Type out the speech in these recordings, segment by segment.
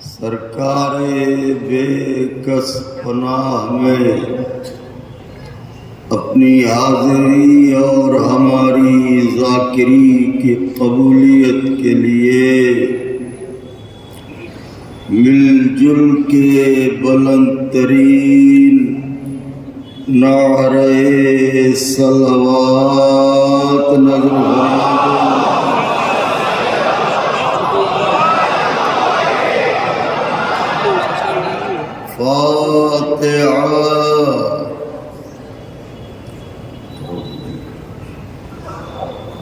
سرکار بے کس پناہ میں اپنی حاضری اور ہماری ذاکری کی قبولیت کے لیے مل جل کے بلند ترین نعرہ صلوات نظر فاتحہ۔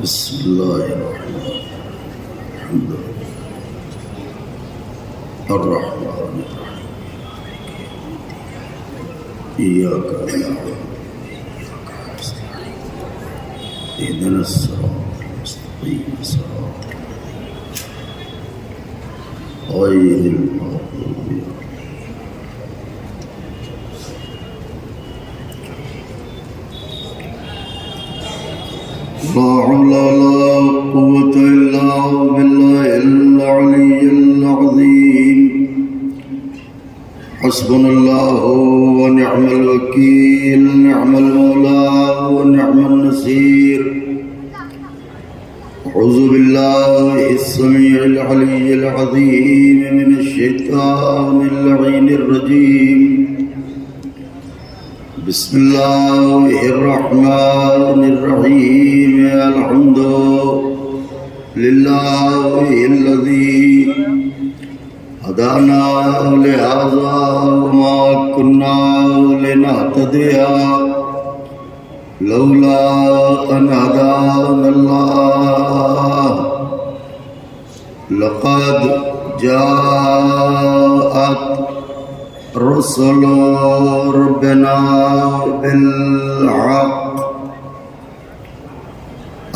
بسم اللہ الرحمن الرحیم ایاک نعبد وإیاک نستعین اهدنا الصراط المستقیم صراط غیر المغضوب عليهم لا حول ولا قوة إلا بالله العلي العظيم حسبنا الله ونعم الوكيل نعم المولى ونعم النصير أعوذ بالله السميع العلي العظيم من الشيطان اللعين الرجيم بسم الله الرحمن الرحيم الحمد لله الذي هدانا لهذا وما كنا لنهتدي لولا أن هدانا الله لقد جاءت رسل ربنا بالحق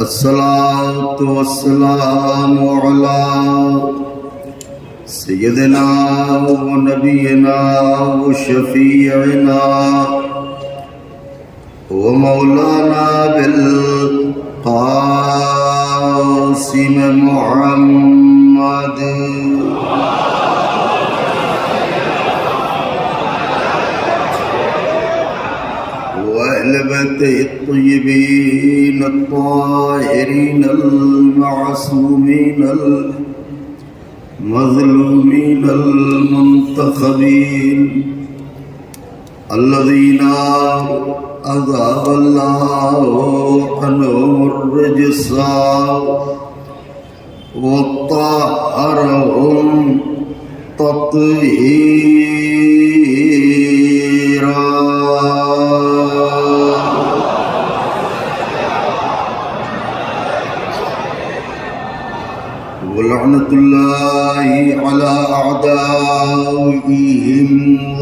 الصلاة والسلام على سيدنا ونبينا وشفيعنا ومولانا بالقاسم محمد وأهل بيته الطيبين الطاهرين المعصومين المظلومين المنتخبين الذين أذهب الله عنهم الرجس وطهرهم تطهيرا ولعنة الله على أعدائهم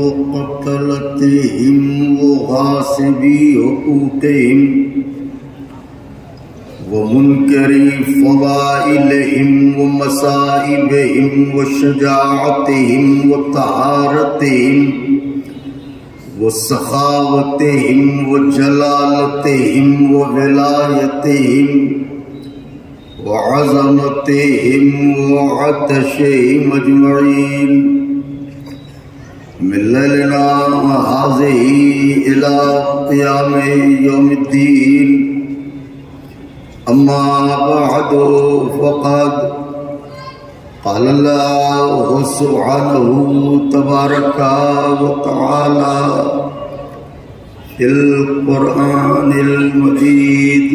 وقتلتهم وغاصبي حقوقهم ومنكري فضائلهم ومصائبهم وشجاعتهم وطهارتهم وسخاوتهم وجلالتهم وولايتهم وعظمتهم وعطشهم أجمعين من ليلنا هذه إلى قيام يوم الدين أما بعد فقد قال الله سبحانه تبارك وتعالى في القرآن المجيد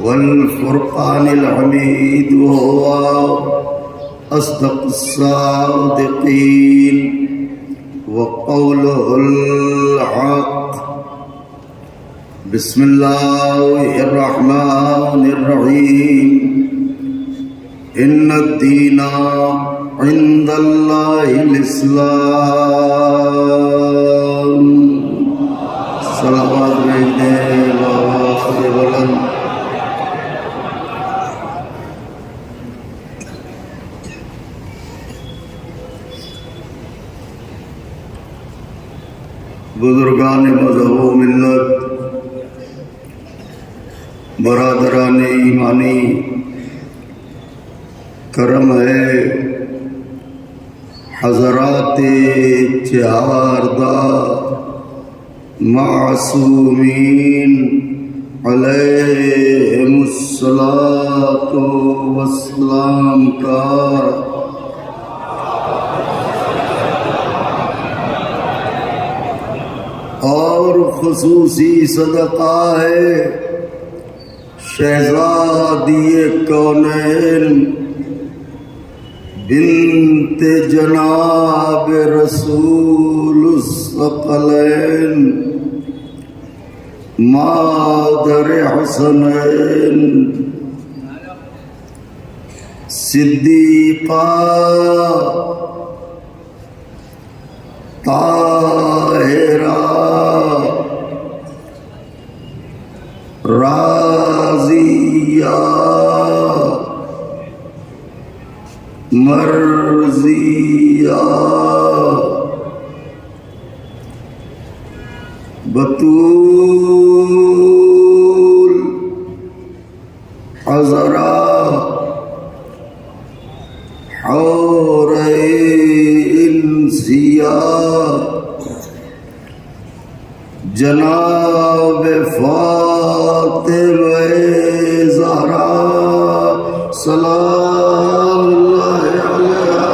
والفرقان الحميد وهو أصدق الصادقين وقوله الحق بسم الله الرحمن الرحيم إن الدين عند الله الإسلام صلوات الله بزرگان مذہب و ملت، برادران ایمانی، کرم ہے حضرات چہاردہ معصومین علیہم الصلاۃ والسلام کا اور خصوصی صدقہ ہے شہزادی کونین بنت جناب رسول الثقلین مادر حسنین صدیقہ طاہرہ راضیہ مرضیہ بطول عذرا حورین انسیہ جناب فاطمہ زہرا سلام اللہ علیہا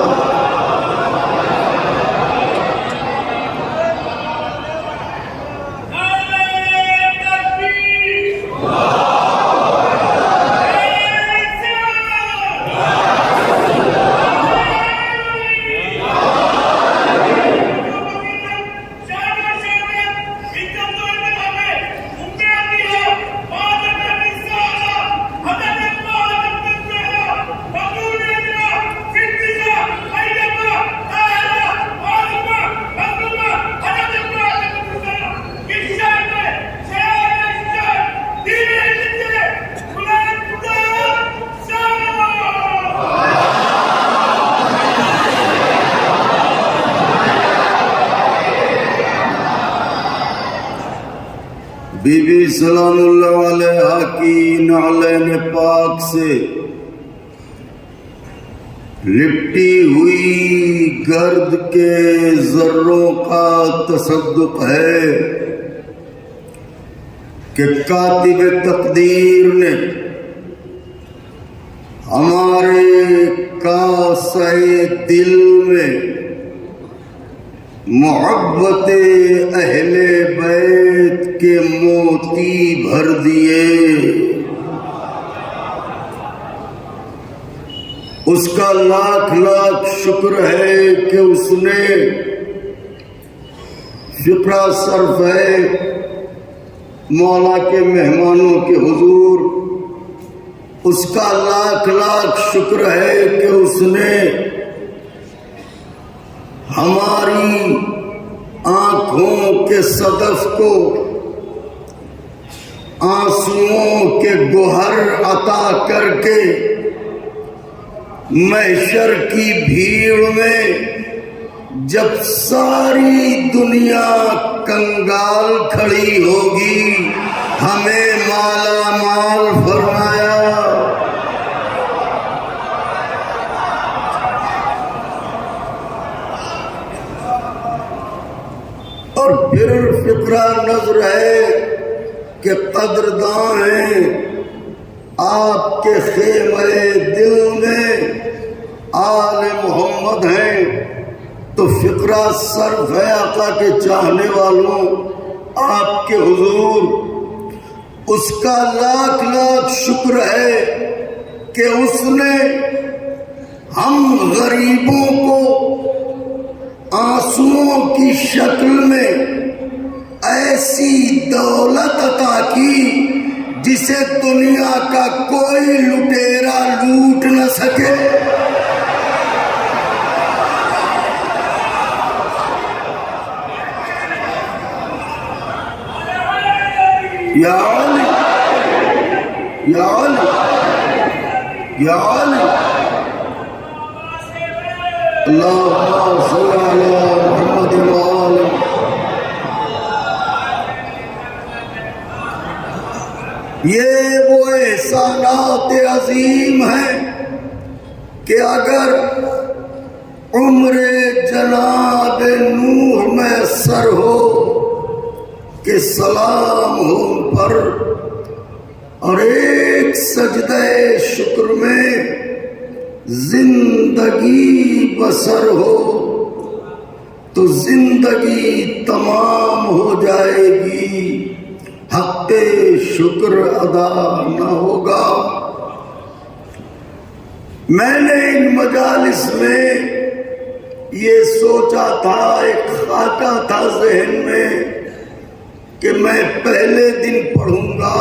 بی بی سلام اللہ علیہا کی نعلین پاک سے لپٹی ہوئی گرد کے ذروں کا تصدق ہے کہ کاتب تقدیر نے ہمارے کاسہ دل میں محبت اہل بیت کے موتی بھر دیے. اس کا لاکھ لاکھ شکر ہے کہ اس نے فقرہ صرف ہے مولا کے مہمانوں کے حضور. اس کا لاکھ لاکھ شکر ہے کہ اس نے ہماری آنکھوں کے صدف کو آنسوؤں کے گوہر عطا کر کے محشر کی بھیڑ میں جب ساری دنیا کنگال کھڑی ہوگی ہمیں مالا مال فرمایا. اور پھر فطرہ نظر ہے کہ قدرداں ہیں آپ کے خیمہ دل میں آل محمد ہیں تو فقرہ صرف ہے آقا کے چاہنے والوں آپ کے حضور. اس کا لاکھ لاکھ شکر ہے کہ اس نے ہم غریبوں کو آنسوؤں کی شکل میں ایسی دولت عطا کی جسے دنیا کا کوئی لٹیرا لوٹ نہ سکے. یا علی یا علی یا علی اللہم صلی علی محمد وآلہ. یہ وہ احسانات عظیم ہیں کہ اگر عمر جناب نوح میسر ہو کہ سلام ہو ان پر، اور ایک سجدہ شکر میں زندگی بسر ہو تو زندگی تمام ہو جائے گی، حق شکر ادا نہ ہوگا۔ میں نے ان مجالس میں یہ سوچا تھا، ایک خاکہ تھا ذہن میں کہ میں پہلے دن پڑھوں گا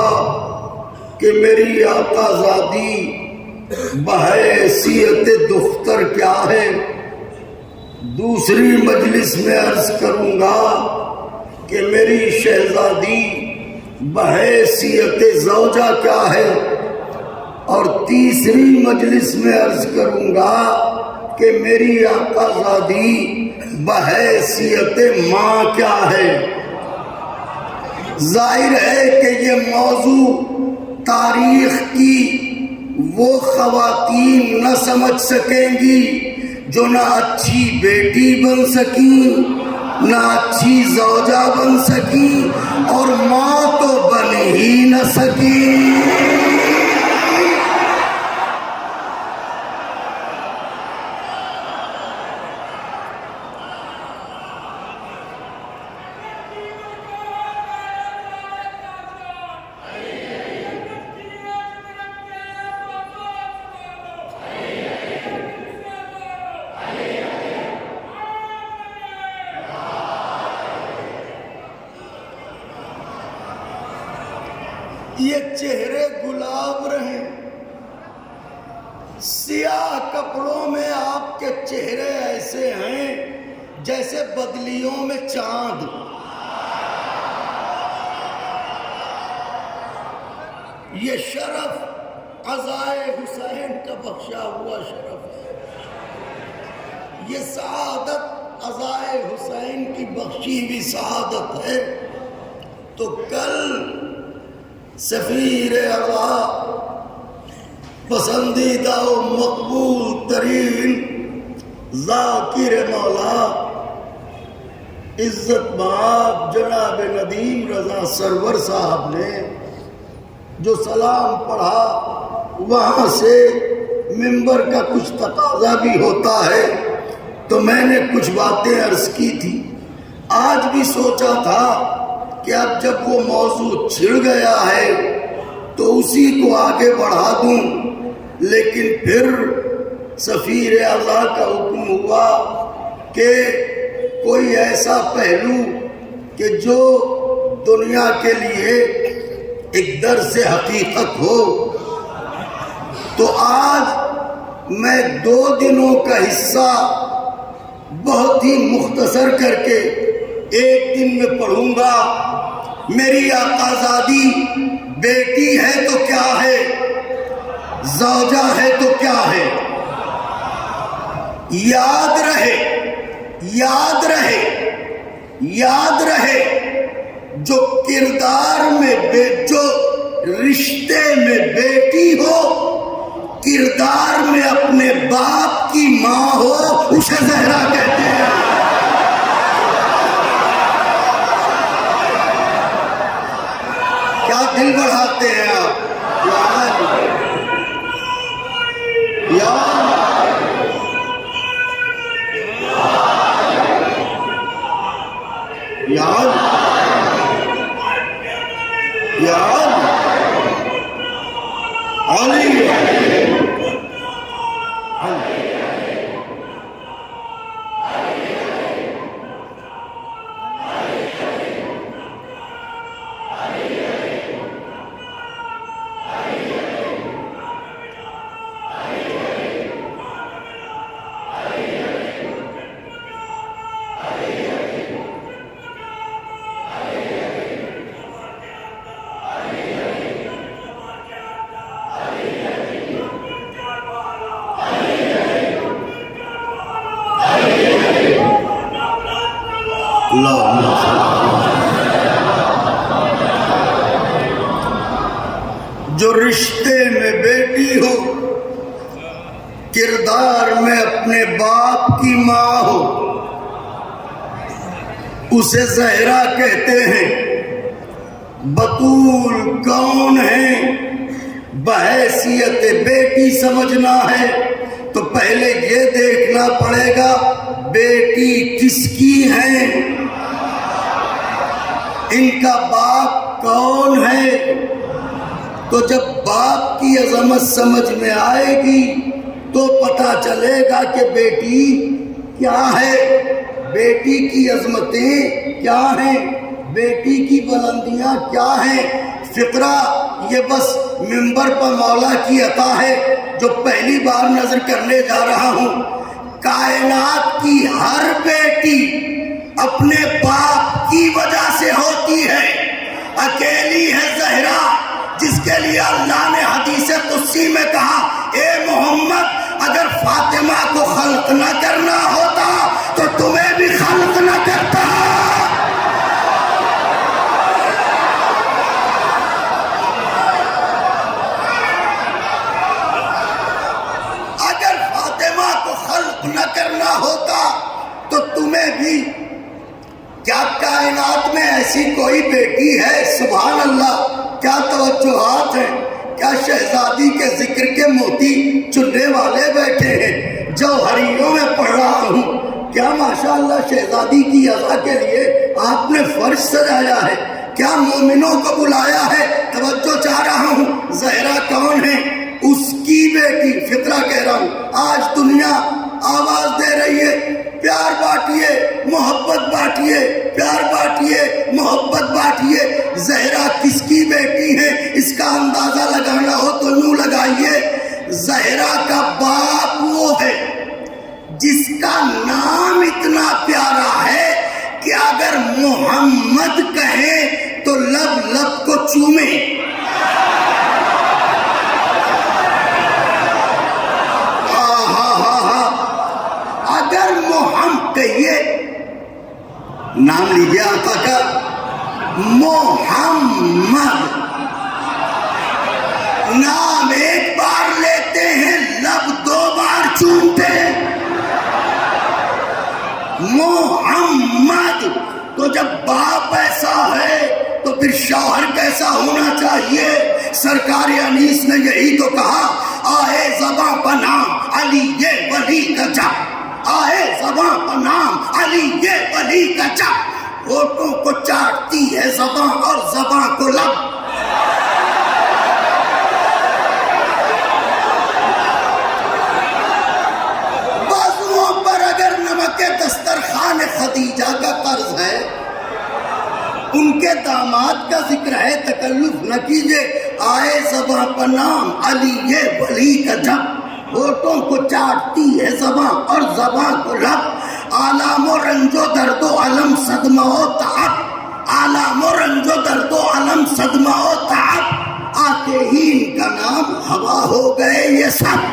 کہ میری آقا زادی بحیثیت دختر کیا ہے، دوسری مجلس میں عرض کروں گا کہ میری شہزادی بحیثیت زوجہ کیا ہے، اور تیسری مجلس میں عرض کروں گا کہ میری آقا زادی بحیثیت ماں کیا ہے۔ ظاہر ہے کہ یہ موضوع تاریخ کی وہ خواتین نہ سمجھ سکیں گی جو نہ اچھی بیٹی بن سکیں، نہ اچھی زوجہ بن سکیں، اور ماں تو بن ہی نہ سکیں۔ یہ چہرے گلاب رہے، سیاہ کپڑوں میں آپ کے چہرے ایسے ہیں جیسے بدلیوں میں چاند۔ یہ شرف عزائے حسین کا بخشا ہوا شرف ہے، یہ سعادت عزائے حسین کی بخشی ہوئی سعادت ہے۔ تو کل سفیر اعلیٰ، پسندیدہ و مقبول ترین ذاکر مولا، عزت مآب جناب ندیم رضا سرور صاحب نے جو سلام پڑھا، وہاں سے منبر کا کچھ تقاضا بھی ہوتا ہے، تو میں نے کچھ باتیں عرض کی تھی۔ آج بھی سوچا تھا کہ اب جب وہ موضوع چھڑ گیا ہے تو اسی کو آگے بڑھا دوں، لیکن پھر سفیر اعلیٰ کا حکم ہوا کہ کوئی ایسا پہلو کہ جو دنیا کے لیے ایک درس حقیقت ہو، تو آج میں 2 دنوں کا حصہ بہت ہی مختصر کر کے ایک دن میں پڑھوں گا۔ میری آقا زادی بیٹی ہے تو کیا ہے، زوجہ ہے تو کیا ہے۔ یاد رہے، یاد رہے، یاد رہے، جو کردار میں جو رشتے میں بیٹی ہو، کردار میں اپنے باپ کی ماں ہو، اسے زہرا کہتے ہیں۔ کیا دل بڑھاتے ہیں آپ؟ جو رشتے میں بیٹی ہو، کردار میں اپنے باپ کی ماں ہو، اسے زہرا کہتے ہیں۔ بطول کون ہے بحیثیت بیٹی سمجھنا ہے تو پہلے یہ دیکھنا پڑے گا بیٹی کس کی ہے، ان کا باپ کون ہے۔ تو جب باپ کی عظمت سمجھ میں آئے گی تو پتہ چلے گا کہ بیٹی کیا ہے، بیٹی کی عظمتیں کیا ہیں، بیٹی کی بلندیاں کیا ہیں۔ فقرہ یہ بس منبر پر مولا کی عطا ہے جو پہلی بار نظر کرنے جا رہا ہوں۔ کائنات کی ہر بیٹی اپنے باپ کی وجہ سے ہوتی ہے، اکیلی ہے زہرا جس کے لیے اللہ نے حدیث قدسی میں کہا اے محمد اگر فاطمہ کو خلق نہ کرنا ہوتا تو تمہیں بھی خلق نہ کرتا۔ اگر فاطمہ کو خلق نہ کرنا ہوتا تو تمہیں بھی۔ کیا کائنات میں ایسی کوئی بیٹی ہے؟ سبحان اللہ، کیا توجہات ہیں، کیا شہزادی کے ذکر کے موتی چننے والے بیٹھے ہیں۔ جوہریوں میں پڑھ رہا ہوں، کیا ماشاءاللہ شہزادی کی عزا کے لیے آپ نے فرش سجایا ہے، کیا مومنوں کو بلایا ہے۔ توجہ چاہ رہا ہوں، زہرا کون ہے؟ اس کی بیٹی۔ فطرہ کہہ رہا ہوں، آج دنیا آواز دے رہی ہے پیار بانٹیے، محبت بانٹیے، پیار بانٹیے، محبت بانٹیے۔ زہرا کس کی بیٹی ہے اس کا اندازہ لگانا ہو تو یوں لگائیے، زہرا کا باپ وہ ہے جس کا نام اتنا پیارا ہے کہ اگر محمد کہیں تو لب لب کو چومے۔ اگر محمد کہیے، نام لیجیے آقا کا، محمد نام ایک بار لیتے ہیں، لب دو بار چومتے ہیں، محمد۔ تو جب باپ ایسا ہے تو پھر شوہر کیسا ہونا چاہیے؟ سرکار انیس نے یہی تو کہا، آئے زباں بنام علی یہ ولی کا جب، آئے زباں بنام علی یہ ولی کا جب، ہونٹوں کو چاٹتی ہے زباں اور زباں کو لب۔ بازوؤں پر اگر نمک دسترخوان خدیجہ کا قرض ہے، ان کے داماد کا ذکر ہے، تکلف نہ کیجئے، آئے زباں پر نام علی یہ ولی کا جب، ہونٹوں کو چاٹتی ہے زباں اور زباں کو لب۔ آلام و رنج و درد و علم صدمہ و تعب، آلام و رنج و درد و علم صدمہ و تعب، آتے ہی ان کا نام ہوا ہو گئے یہ سب۔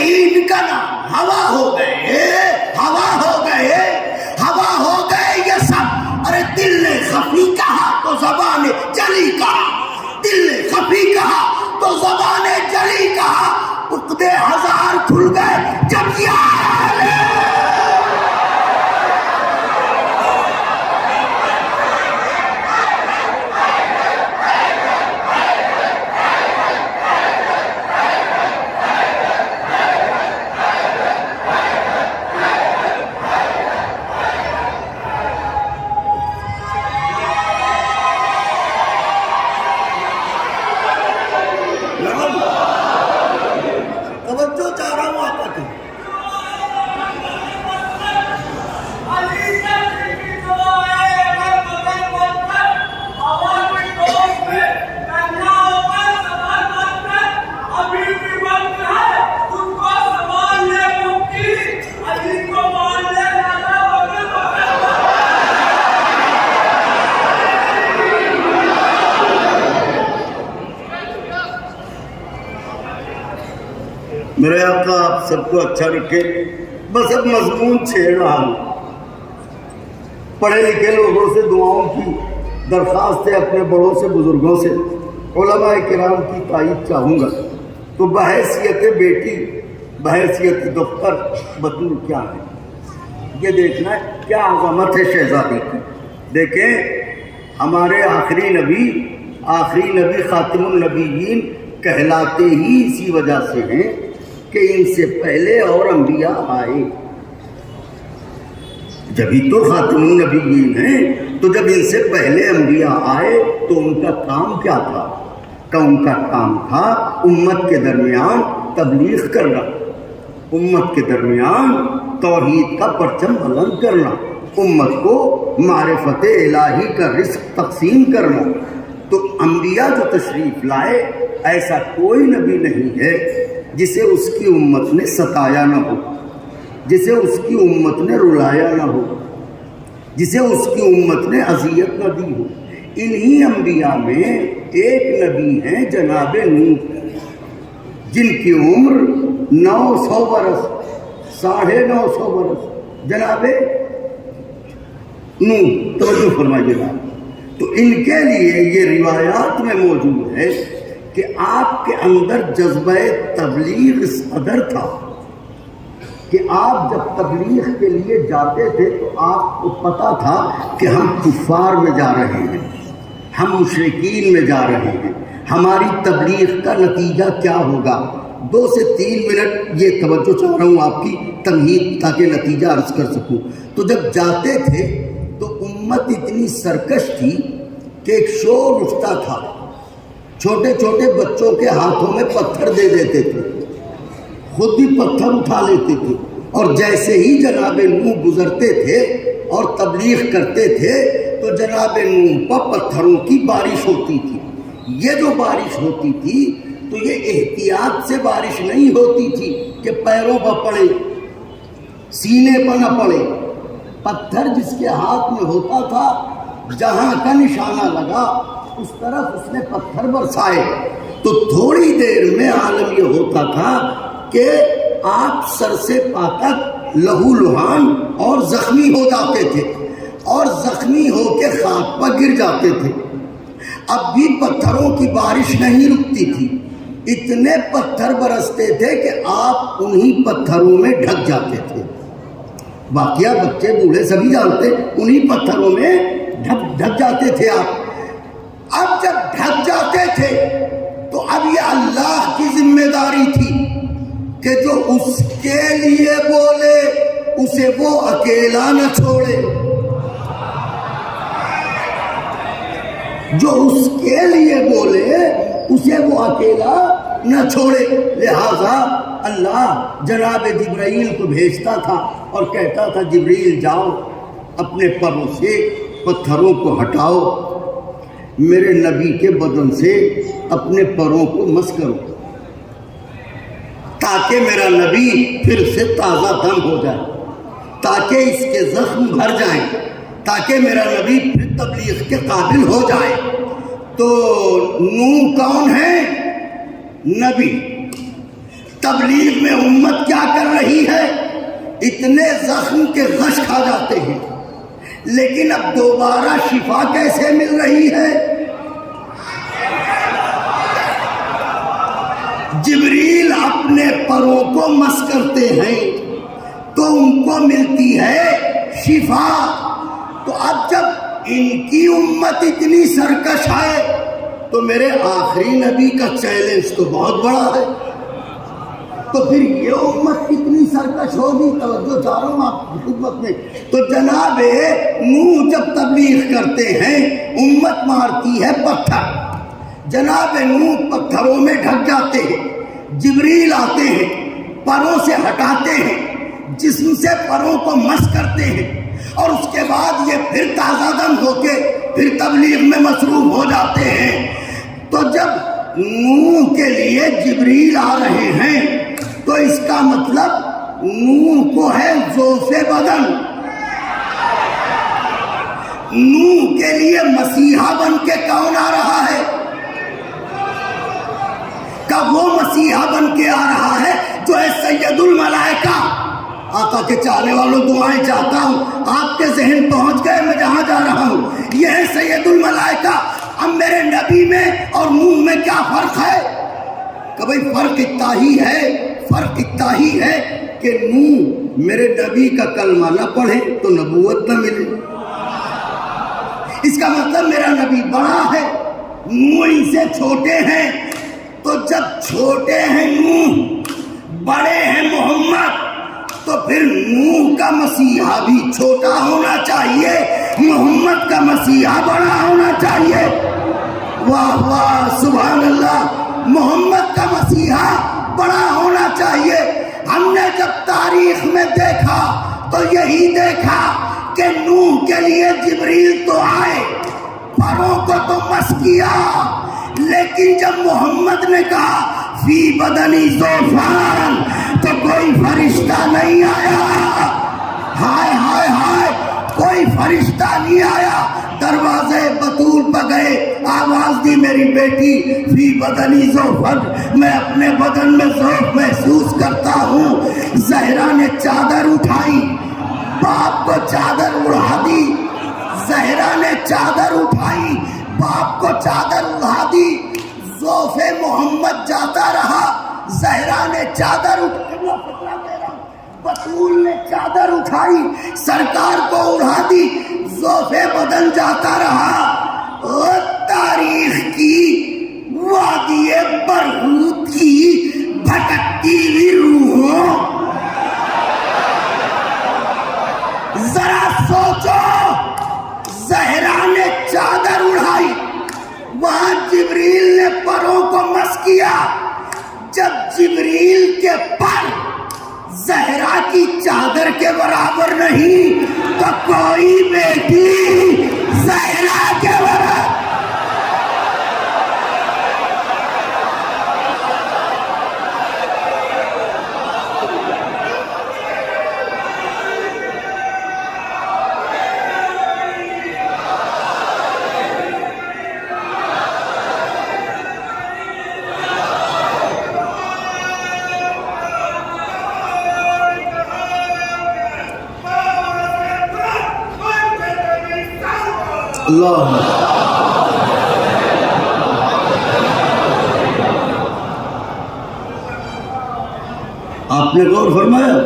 شہید کا نام ہوا ہو گئے، ہوا ہو گئے، ہوا ہو گئے یہ سب۔ ارے دل نے خفی کہا تو زبان جلی کہا، دل نے خفی کہا تو زبان جلی کہا، عقدے ہزار کھل گئے جب یہ توجہ چاہ رہا ہوں آپ کی۔ میرے آقا آپ سب کو اچھا رکھے، بس اب مضمون چھیڑ رہا ہوں۔ پڑھے لکھے لوگوں سے دعاؤں کی درخواست ہے، اپنے بڑوں سے بزرگوں سے، علماء کرام کی تائید چاہوں گا۔ تو بحیثیت بیٹی، بحیثیت دختر بطول کیا ہے یہ دیکھنا ہے، کیا عظمت ہے شہزادی کی۔ دیکھیں ہمارے آخری نبی خاتم النبیین کہلاتے ہی اسی وجہ سے ہیں کہ ان سے پہلے اور انبیاء آئے، جبھی تو خاتم النبیین ہیں۔ تو جب ان سے پہلے انبیاء آئے تو ان کا کام کیا تھا؟ کہ ان کا کام تھا امت کے درمیان تبلیغ کرنا، امت کے درمیان توحید کا پرچم بلند کرنا، امت کو معرفت الہی کا رزق تقسیم کرنا۔ تو انبیاء جو تشریف لائے، ایسا کوئی نبی نہیں ہے جسے اس کی امت نے ستایا نہ ہو، جسے اس کی امت نے رلایا نہ ہو، جسے اس کی امت نے اذیت نہ دی ہو۔ انہی انبیاء میں ایک نبی ہیں جناب نوح، جن کی عمر 900 برس، 950 برس، جناب نوح، توجہ فرمائیے گا۔ تو ان کے لیے یہ روایات میں موجود ہے کہ آپ کے اندر جذبہ تبلیغ اس قدر تھا کہ آپ جب تبلیغ کے لیے جاتے تھے تو آپ کو پتا تھا کہ ہم کفار میں جا رہے ہیں، ہم مشرکین میں جا رہے ہیں، ہماری تبلیغ کا نتیجہ کیا ہوگا۔ 2 سے 3 منٹ یہ توجہ چاہ رہا ہوں آپ کی تمہید تاکہ نتیجہ عرض کر سکوں۔ تو جب جاتے تھے تو امت اتنی سرکش تھی کہ ایک شور اٹھتا تھا، چھوٹے چھوٹے بچوں کے ہاتھوں میں پتھر دے دیتے تھے، خود بھی پتھر اٹھا لیتے تھے، اور جیسے ہی جناب نوح گزرتے تھے اور تبلیغ کرتے تھے تو جناب نوح پر پتھروں کی بارش ہوتی تھی۔ یہ جو بارش ہوتی تھی تو یہ احتیاط سے بارش نہیں ہوتی تھی کہ پیروں پر پڑے، سینے پر نہ پڑے۔ پتھر جس کے ہاتھ میں ہوتا تھا، جہاں کا نشانہ لگا اس طرف اس نے پتھر برسائے، تو تھوڑی دیر میں عالم یہ ہوتا تھا کہ آپ سر سے پا تک لہو لہان اور زخمی ہو جاتے تھے، اور زخمی ہو کے خاک پر گر جاتے تھے۔ اب بھی پتھروں کی بارش نہیں رکتی تھی، اتنے پتھر برستے تھے کہ آپ انہی پتھروں میں ڈھک جاتے تھے۔ واقعہ بچے بوڑھے سبھی جانتے، انہی پتھروں میں ڈھک جاتے تھے آپ۔ اب جب ڈھک جاتے تھے تو اب یہ اللہ کی ذمہ داری تھی کہ جو اس کے لیے بولے اسے وہ اکیلا نہ چھوڑے، جو اس کے لیے بولے اسے وہ اکیلا نہ چھوڑے۔ لہذا اللہ جناب جبرائیل کو بھیجتا تھا اور کہتا تھا جبرائیل جاؤ اپنے پروں سے پتھروں کو ہٹاؤ، میرے نبی کے بدن سے اپنے پروں کو مس کرو تاکہ میرا نبی پھر سے تازہ دم ہو جائے، تاکہ اس کے زخم بھر جائیں، تاکہ میرا نبی پھر تبلیغ کے قابل ہو جائے۔ تو نوح کون ہے؟ نبی۔ تبلیغ میں امت کیا کر رہی ہے؟ اتنے زخم کے غش کھا جاتے ہیں، لیکن اب دوبارہ شفا کیسے مل رہی ہے؟ جبریل اپنے پروں کو مس کرتے ہیں تو ان کو ملتی ہے شفا۔ تو اب جب ان کی امت اتنی سرکش ہے تو میرے آخری نبی کا چیلنج تو بہت بڑا ہے، تو پھر یہ امت کتنی سرکش ہوگی؟ توجہ چاروں آپ کی خدمت میں۔ تو جناب نوح جب تبلیغ کرتے ہیں امت مارتی ہے پتھر، جناب نوح پتھروں میں ڈھک جاتے ہیں، جبریل آتے ہیں پروں سے ہٹاتے ہیں، جسم سے پروں کو مس کرتے ہیں، اور اس کے بعد یہ پھر تازہ دم ہو کے پھر تبلیغ میں مصروف ہو جاتے ہیں۔ تو جب نوح کے لیے جبریل آ رہے ہیں تو اس کا مطلب نوح کو ہے ضعف بدن، نوح کے لیے مسیحا بن کے کون آ رہا ہے؟ کہ وہ مسیحا بن کے آ رہا ہے جو ہے سید الملائکہ۔ آقا کے چاہنے والوں دعائیں چاہتا ہوں، آپ کے ذہن پہنچ گئے میں جہاں جا رہا ہوں، یہ ہے سید الملائکہ۔ اب میرے نبی میں اور نوح میں کیا فرق ہے؟ کہ بھئی فرق اتنا ہی ہے، فرق اتنا ہی ہے کہ نوح میرے نبی کا کلمہ نہ پڑھے تو نبوت نہ ملے۔ اس کا مطلب میرا نبی بڑا ہے، نوح ان سے چھوٹے ہیں۔ تو جب چھوٹے ہیں نوح، بڑے ہیں محمد، تو پھر نوح کا مسیحا بھی چھوٹا ہونا چاہیے، محمد کا مسیحا بڑا ہونا چاہیے۔ واہ واہ سبحان اللہ، محمد کا مسیحا بڑا ہونا چاہیے۔ ہم نے جب تاریخ میں دیکھا تو یہی دیکھا کہ نوح کے لیے جبریل تو آئے، پروں کو تو مس کیا، لیکن جب محمد نے کہا فی بدنی ضعفان تو کوئی فرشتہ نہیں آیا۔ ہائے ہائے ہائے، کوئی فرشتہ نہیں آیا۔ دروازے بطول پہ گئے، آواز دی میری بیٹی فی بدنی ضعفان، میں اپنے بدن میں ضعف محسوس کرتا ہوں۔ زہرا نے چادر اٹھائی، باپ کو چادر اڑا دی، زہرا نے چادر اٹھائی، باپ کو چادر اڑا دی، ضعف محمد جاتا رہا، زہرا نے چادر اٹھائی، بطول نے چادر اٹھائی، سرکار کو اڑا دی، ضعف بدن جاتا رہا۔ اور تاریخ کی وادی برہوت کی بھٹکتی ہوئی روحوں، ذرا سوچو، زہرا نے چادر اڑائی، وہاں جبریل نے پروں کو مس کیا۔ جب جبریل کے پر زہرا کی چادر کے برابر نہیں تو کوئی بیٹی زہرا کے برابر۔ اللہ آپ نے غور فرمایا؟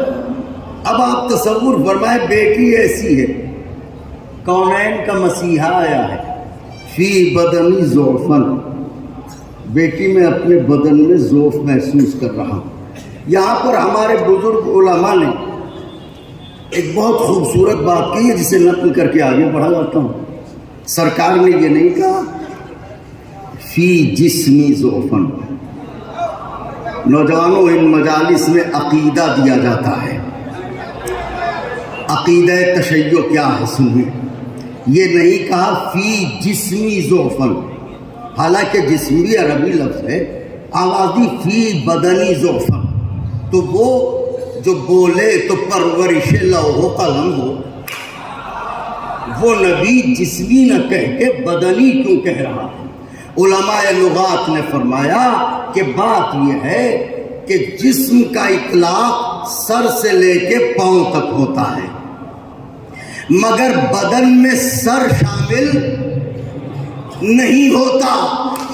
اب آپ تصور فرمائے، بیٹی ایسی ہے، کونین کا مسیحا آیا ہے، فی بدنی ضعفن، بیٹی میں اپنے بدن میں ضعف محسوس کر رہا ہوں۔ یہاں پر ہمارے بزرگ علماء نے ایک بہت خوبصورت بات کی ہے جسے نقل کر کے آگے بڑھا جاتا ہوں۔ سرکار نے یہ نہیں کہا فی جسمی ضعفن۔ نوجوانوں، ان مجالس میں عقیدہ دیا جاتا ہے، عقیدہ تشیع کیا ہے سنیے۔ یہ نہیں کہا فی جسمی ضعفن، حالانکہ جسمی عربی لفظ ہے، آواز دی فی بدنی ضعفن، تو وہ جو بولے تو پرورش لوح و قلم ہو، وہ نبی جسمی نہ کہہ کے بدنی کیوں کہہ رہا ہے؟ علماء لغات نے فرمایا کہ بات یہ ہے کہ کہ جسم کا اطلاق سر سے لے کے پاؤں تک ہوتا ہے، مگر بدن میں سر شامل نہیں ہوتا۔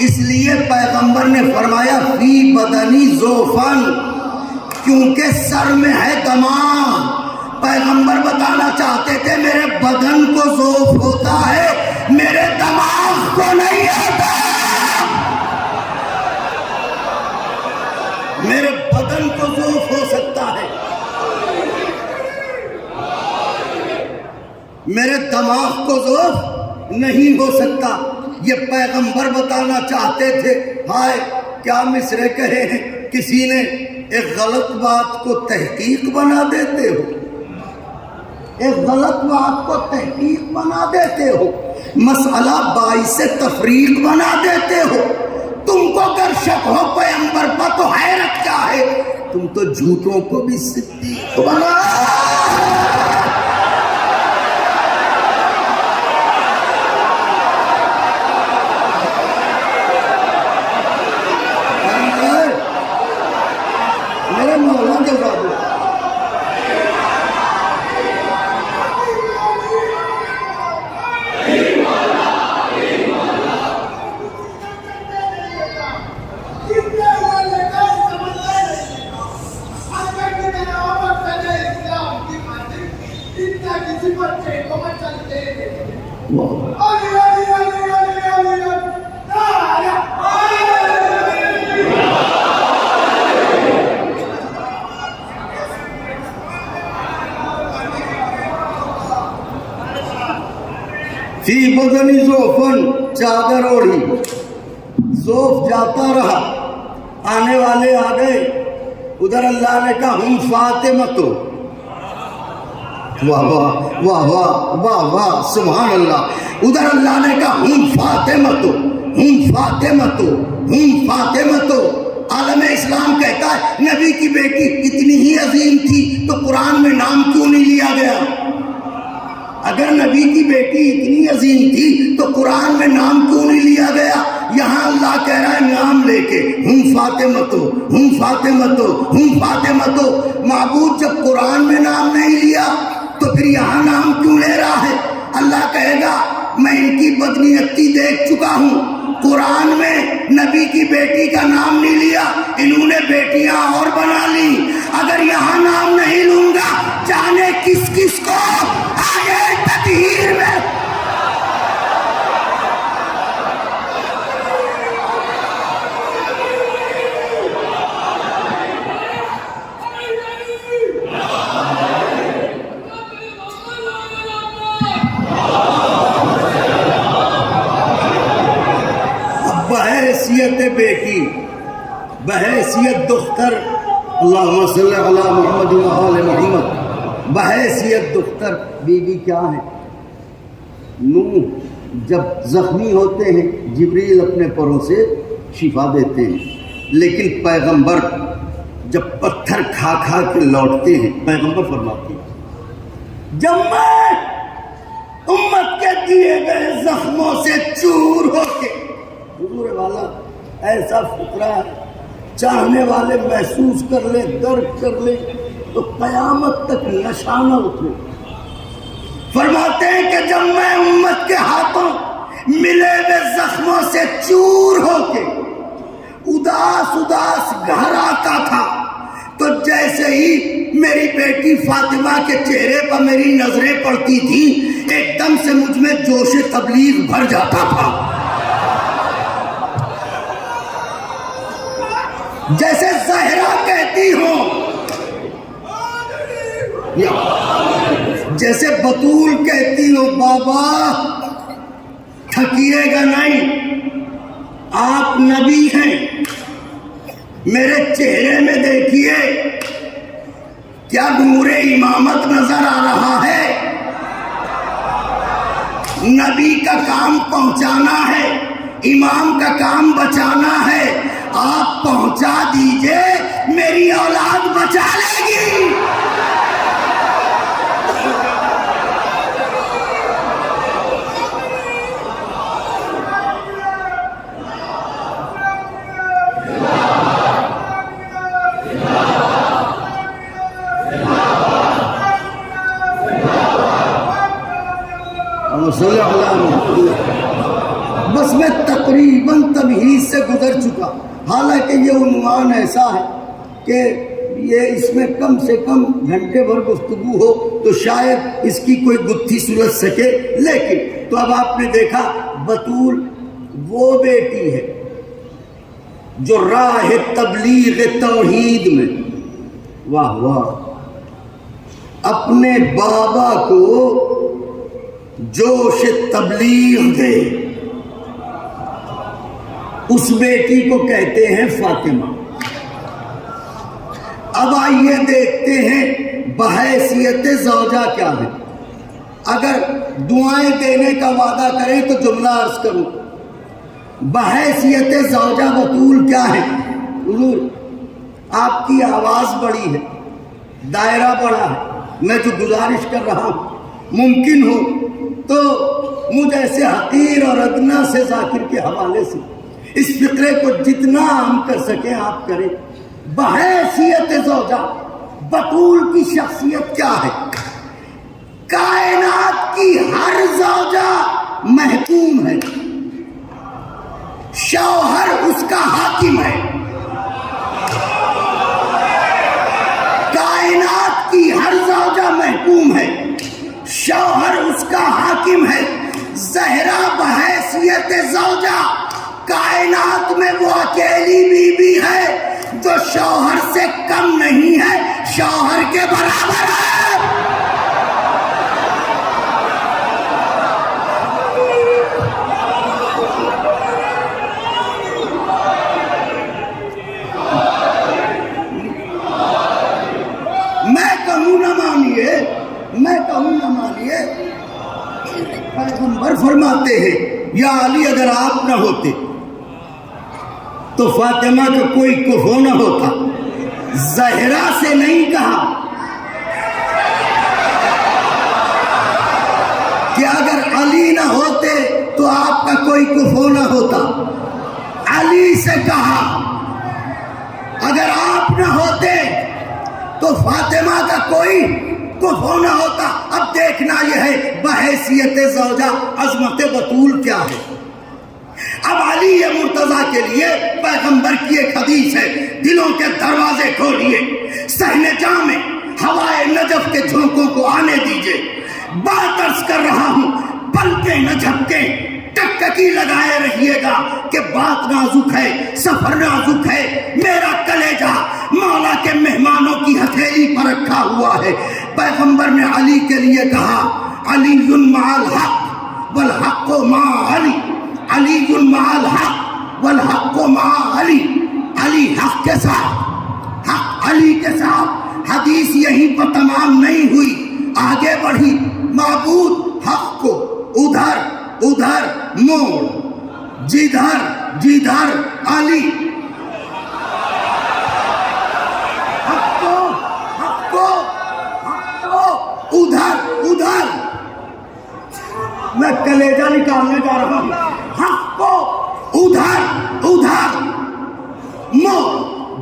اس لیے پیغمبر نے فرمایا فی بدنی ضعفن، کیونکہ سر میں ہے دماغ۔ پیغمبر بتانا چاہتے تھے میرے بدن کو ضعف ہوتا ہے، میرے دماغ کو نہیں ہوتا۔ میرے بدن کو ضعف ہو سکتا ہے، میرے دماغ کو ضعف نہیں ہو سکتا۔ یہ پیغمبر بتانا چاہتے تھے۔ ہائے کیا مصرے کہے ہیں، کسی نے ایک غلط بات کو تحقیق بنا دیتے ہو، ایک غلط بات کو تحقیق بنا دیتے ہو، مسئلہ باعث تفریق بنا دیتے ہو۔ تم کو اگر شک ہو پیغمبر پر تو حیرت کیا ہے، تم تو جھوٹوں کو بھی صدیق بنا۔ میرے مولا کے ساتھ فی بدنی ضعفن، چادر اوڑھی، ضعف جاتا رہا، آنے والے آ گئے، ادھر اللہ نے کہا ہم فاطمتو، واہ واہ واہ واہ واہ واہ سبحان اللہ، ادھر اللہ نے کہا ہم فاطمتو، ہم فاطمتو، ہم فاطمتو۔ عالم اسلام کہتا ہے نبی کی بیٹی اتنی ہی عظیم تھی تو قرآن میں نام کیوں نہیں لیا گیا؟ اگر نبی کی بیٹی اتنی عظیم تھی تو قرآن میں نام کیوں نہیں لیا گیا؟ یہاں اللہ کہہ رہا ہے نام لے کے ہم فاطمتو، ہم فاطمتو، ہم فاطمتو۔ معبود جب قرآن میں نام نہیں لیا تو پھر یہاں نام کیوں لے رہا ہے؟ اللہ کہے گا میں ان کی بدنیتی دیکھ چکا ہوں، قرآن میں نبی کی بیٹی کا نام نہیں لیا، انہوں نے بیٹیاں اور بنا لی۔ اگر یہاں نام نہیں لوں گا جانے کس کس کو آگے تطہیر میں۔ بحیثیت بیٹی، بحیثیت دختر، اللہم صلی علی محمد و آل محمد، بحیثیت دختر بی بی کیا ہے؟ نوح جب زخمی ہوتے ہیں جبریل اپنے پروں سے شفا دیتے ہیں، لیکن پیغمبر جب پتھر کھا کھا کے لوٹتے ہیں، پیغمبر فرماتے ہیں جب میں امت کے دیے گئے زخموں سے چور ہو کے، حضور والا ایسا فقرہ ہے چاہنے والے محسوس کر لے، درد کر لے تو قیامت تک نشانہ اترے۔ فرماتے ہیں کہ جب میں امت کے ہاتھوں ملے ہوئے زخموں سے چور ہو کے اداس اداس گھر آتا تھا تو جیسے ہی میری بیٹی فاطمہ کے چہرے پر میری نظریں پڑتی تھیں ایک دم سے مجھ میں جوش تبلیغ بھر جاتا تھا، جیسے زہرا کہتی ہوں، جیسے بطول کہتی ہو بابا تھکیے گا نہیں، آپ نبی ہیں، میرے چہرے میں دیکھیے کیا نور امامت نظر آ رہا ہے؟ نبی کا کام پہنچانا ہے، امام کا کام بچانا ہے، آپ پہنچا دیجئے میری اولاد بچا لے گی۔ بس میں تقریباً تمہید سے گزر چکا، حالانکہ یہ عنوان ایسا ہے کہ یہ اس میں کم سے کم گھنٹے بھر گفتگو ہو تو شاید اس کی کوئی گتھی سلجھ سکے، لیکن تو اب آپ نے دیکھا بطول وہ بیٹی ہے جو راہ تبلیغ توحید میں واہ واہ اپنے بابا کو جوش تبلیغ دے، اس بیٹی کو کہتے ہیں فاطمہ۔ اب آئیے دیکھتے ہیں بحیثیت زوجہ کیا ہے۔ اگر دعائیں دینے کا وعدہ کریں تو جملہ عرض کروں، بحیثیت زوجہ بطول کیا ہے؟ حضور آپ کی آواز بڑی ہے، دائرہ بڑا ہے، میں جو گزارش کر رہا ہوں ممکن ہو تو مجھ ایسے حقیر اور ادنا سے ذاکر کے حوالے سے اس فقرے کو جتنا عام کر سکیں آپ کریں۔ بحیثیت زوجہ بطول کی شخصیت کیا ہے؟ کائنات کی ہر زوجہ محکوم ہے، شوہر اس کا حاکم ہے۔ کائنات کی ہر زوجہ محکوم ہے، شوہر اس کا حاکم ہے۔ زہرا بحیثیت زوجہ کائنات میں وہ اکیلی بیوی ہے جو شوہر سے کم نہیں ہے، شوہر کے برابر ہے۔ میں کہوں نہ مانیے، پیغمبر فرماتے ہیں یا علی اگر آپ نہ ہوتے تو فاطمہ کا کوئی کفو نہ ہوتا۔ زہرا سے نہیں کہا کہ اگر علی نہ ہوتے تو آپ کا کوئی کفو نہ ہوتا، علی سے کہا اگر آپ نہ ہوتے تو فاطمہ کا کوئی کفو نہ ہوتا۔ اب دیکھنا یہ ہے بحیثیت زوجہ عظمت بطول کیا ہے۔ اب علی مرتضیٰ کے لیے پیغمبر کی ایک حدیث ہے، دلوں کے دروازے کھولیے، صحن جاں میں ہوائے نجف کے جھونکوں کو آنے دیجئے، بات عرض کر رہا ہوں پلکیں نہ جھپکیں، ٹکٹکی لگائے رہیے گا کہ بات نازک ہے، سفر نازک ہے، میرا کلیجہ مولا کے مہمانوں کی ہتھیلی پر رکھا ہوا ہے۔ پیغمبر نے علی کے لیے کہا علی مع الحق والحق مع علی، علی مع الحق والحق مع علی، علی حق کے ساتھ، حق علی کے ساتھ۔ حدیث یہیں پر تمام نہیں ہوئی، آگے بڑھی، معبود حق کو ادھر ادھر موڑ، جدھر جدھر علی، حق کو ادھر ادھر۔ میں کلیجہ نکالنے جا رہا ہوں، حق کو ادھر ادھر موڑ،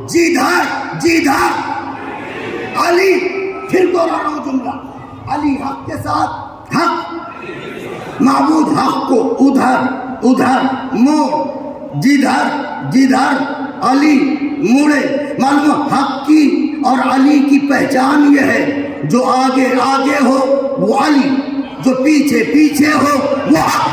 جدھر جدھر علی۔ پھر دوہرا رہا ہوں جملہ، علی حق کے ساتھ، حق معبود حق کو ادھر ادھر موڑ، جدھر جدھر علی مڑے۔ معلوم حق کی اور علی کی پہچان یہ ہے، جو آگے آگے ہو وہ علی، جو پیچھے پیچھے ہو وہ حق۔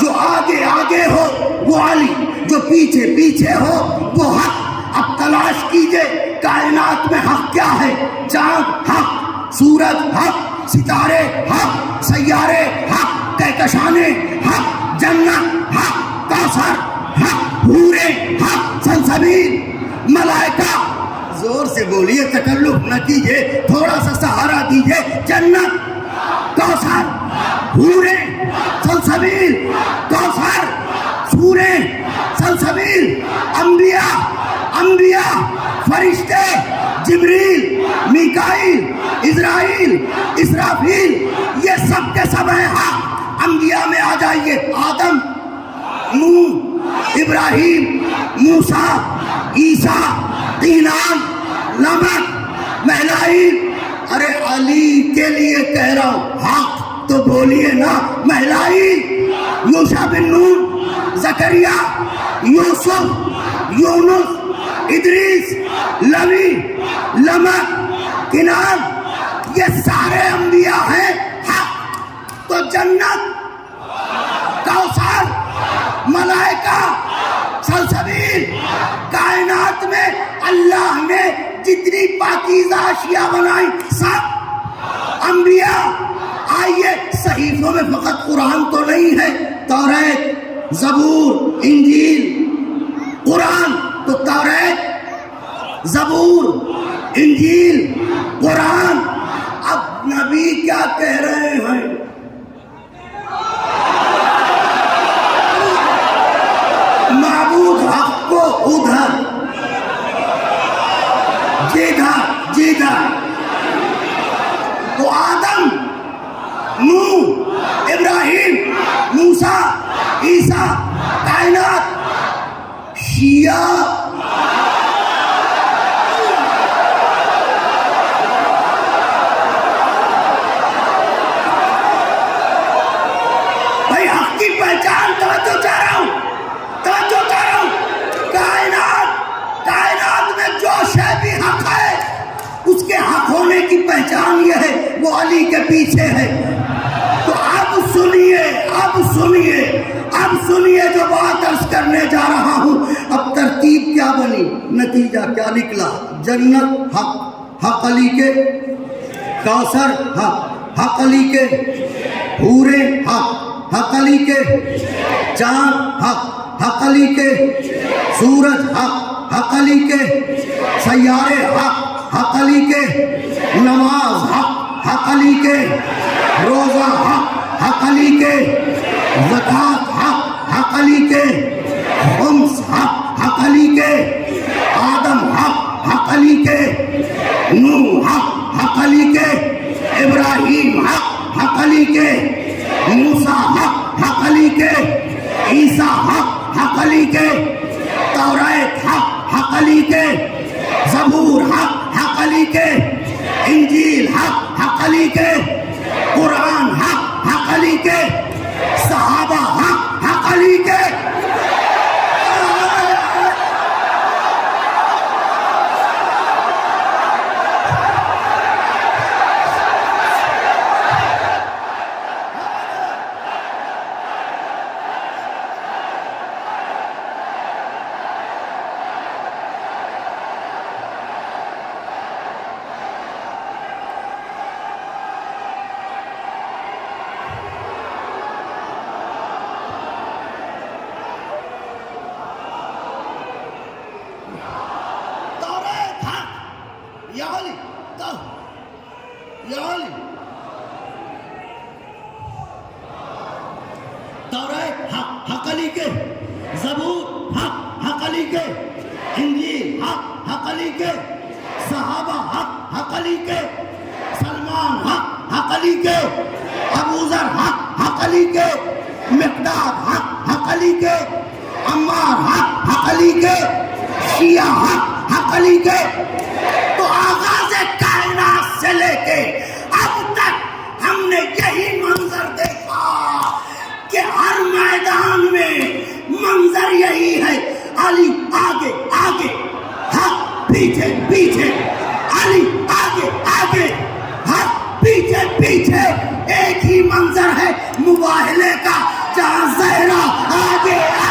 جو آگے آگے ہو وہ علی، جو پیچھے پیچھے ہو وہ حق۔ اب تلاش کیجئے کائنات میں حق کیا ہے؟ چاند حق، سورج حق، ستارے حق، سیارے حق، کہکشانے حق، جنت حق، کوثر حق، حوریں حق، سلسبیل، ملائکہ۔ زور سے بولیے، تکلف نہ کیجئے، تھوڑا سا سہارا دیجئے۔ جنت، کوثر، حوریں، سلسبیل، کوثر، سوریں، سلسبیل، انبیاء، فرشتے، جبریل، میکائیل، عزرائیل، اسرافیل، یہ سب کے سب ہیں حق۔ انبیاء میں آ جائیے، آدم، نوح، ابراہیم، موسیٰ، عیسیٰ، قینان، لمک، مہلائیل. ارے علی کے لیے کہہ رہا ہوں، حق تو بولیے نا. مہلائیل، یوشع بن نون، زکریا، یوسف، یونس، ادریس، لوی، لمک، کنان، یہ سارے انبیاء ہیں. حق تو جنت، کوثر، ملائکہ، سلسبیل، کائنات میں اللہ نے جتنی پاکیزہ اشیاء بنائی سب انبیاء. آئیے صحیفوں میں فقط قرآن تو نہیں ہے، توریت، زبور، انجیل، قرآن. تو توریت، زبور، انجیل، قرآن. اب نبی کیا کہہ رہے ہیں؟ معبود حق کو ادھر جدھر تو آدم، نوح، ابراہیم، موسیٰ، عیسیٰ، کائنات. شیعہ بھائی حق کی پہچان توجہ چاہ رہا ہوں. کائنات میں جو شے بھی حق ہے اس کے حق ہونے کی پہچان یہ ہے وہ علی کے پیچھے ہے. تو اب سنیے جو بات عرض کرنے جا رہا ہوں. اب ترتیب کیا بنی، نتیجہ کیا نکلا؟ جنت حق، حق علی کے. کوثر حق، حق علی کے. حوریں حق، حق علی کے. چاند حق، حق علی کے. سورج حق، حق علی کے. سیارے حق، حق علی کے. نماز حق، حق علی کے. روزہ حق، حق علی کے. زکوٰۃ حق، حق علی کے. خمس حق، حق علی کے. آدم حق، حق علی کے. نوح حق، حق علی کے. ابراہیم حق، حق علی کے. موسیٰ حق، حق علی کے. عیسیٰ حق، حق علی کے. توریت حق، حق علی کے. زبور حق، حق علی کے. انجیل حق، حق علی کے. قرآن حق، حق علی کے. صحابہ حق، حق علی کے. توریت حق، حق علی کے. زبور حق، حق علی کے. انجیل حق، حق علی کے. صحابہ حق، حق علی کے. سلمان حق، حق علی کے. ابوذر حق، حق علی کے. مقداد حق، حق علی کے. عمار حق، حق علی کے. شیعہ حق، حق علی کے. تو آغاز کائنات سے لے کے اب تک ہم نے یہی منظر دیکھا کہ ہر میدان میں منظر یہی ہے. علی آگے آگے، حق پیچھے پیچھے. علی آگے آگے، حق پیچھے پیچھے. ایک ہی منظر ہے مباہلے کا، جہاں زہرا آگے آگے.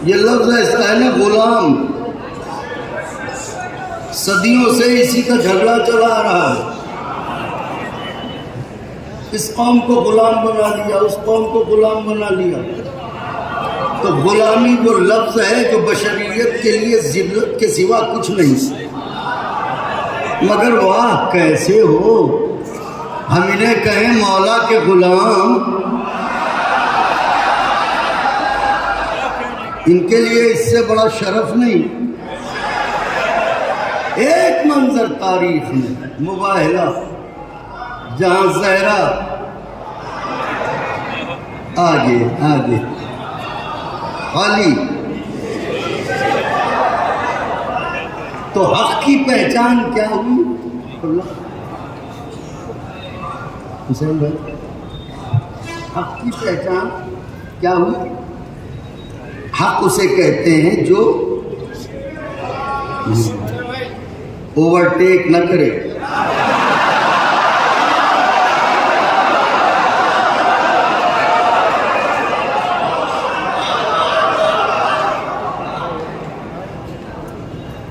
یہ لفظ ایسا ہے نا غلام، صدیوں سے اسی کا جھگڑا چلا آ رہا ہے. اس قوم کو غلام بنا لیا، اس قوم کو غلام بنا لیا. تو غلامی وہ لفظ ہے جو بشریت کے لیے ذلت کے سوا کچھ نہیں. مگر واہ کیسے ہو، ہم انہیں کہیں مولا کے غلام، ان کے لیے اس سے بڑا شرف نہیں. ایک منظر تاریخ میں مباہلہ جہاں زہرا آگے علی، تو حق کی پہچان کیا ہوئی؟ حسین بھائی، حق کی پہچان کیا ہوئی؟ حق اسے کہتے ہیں جو اوورٹیک نہ کرے.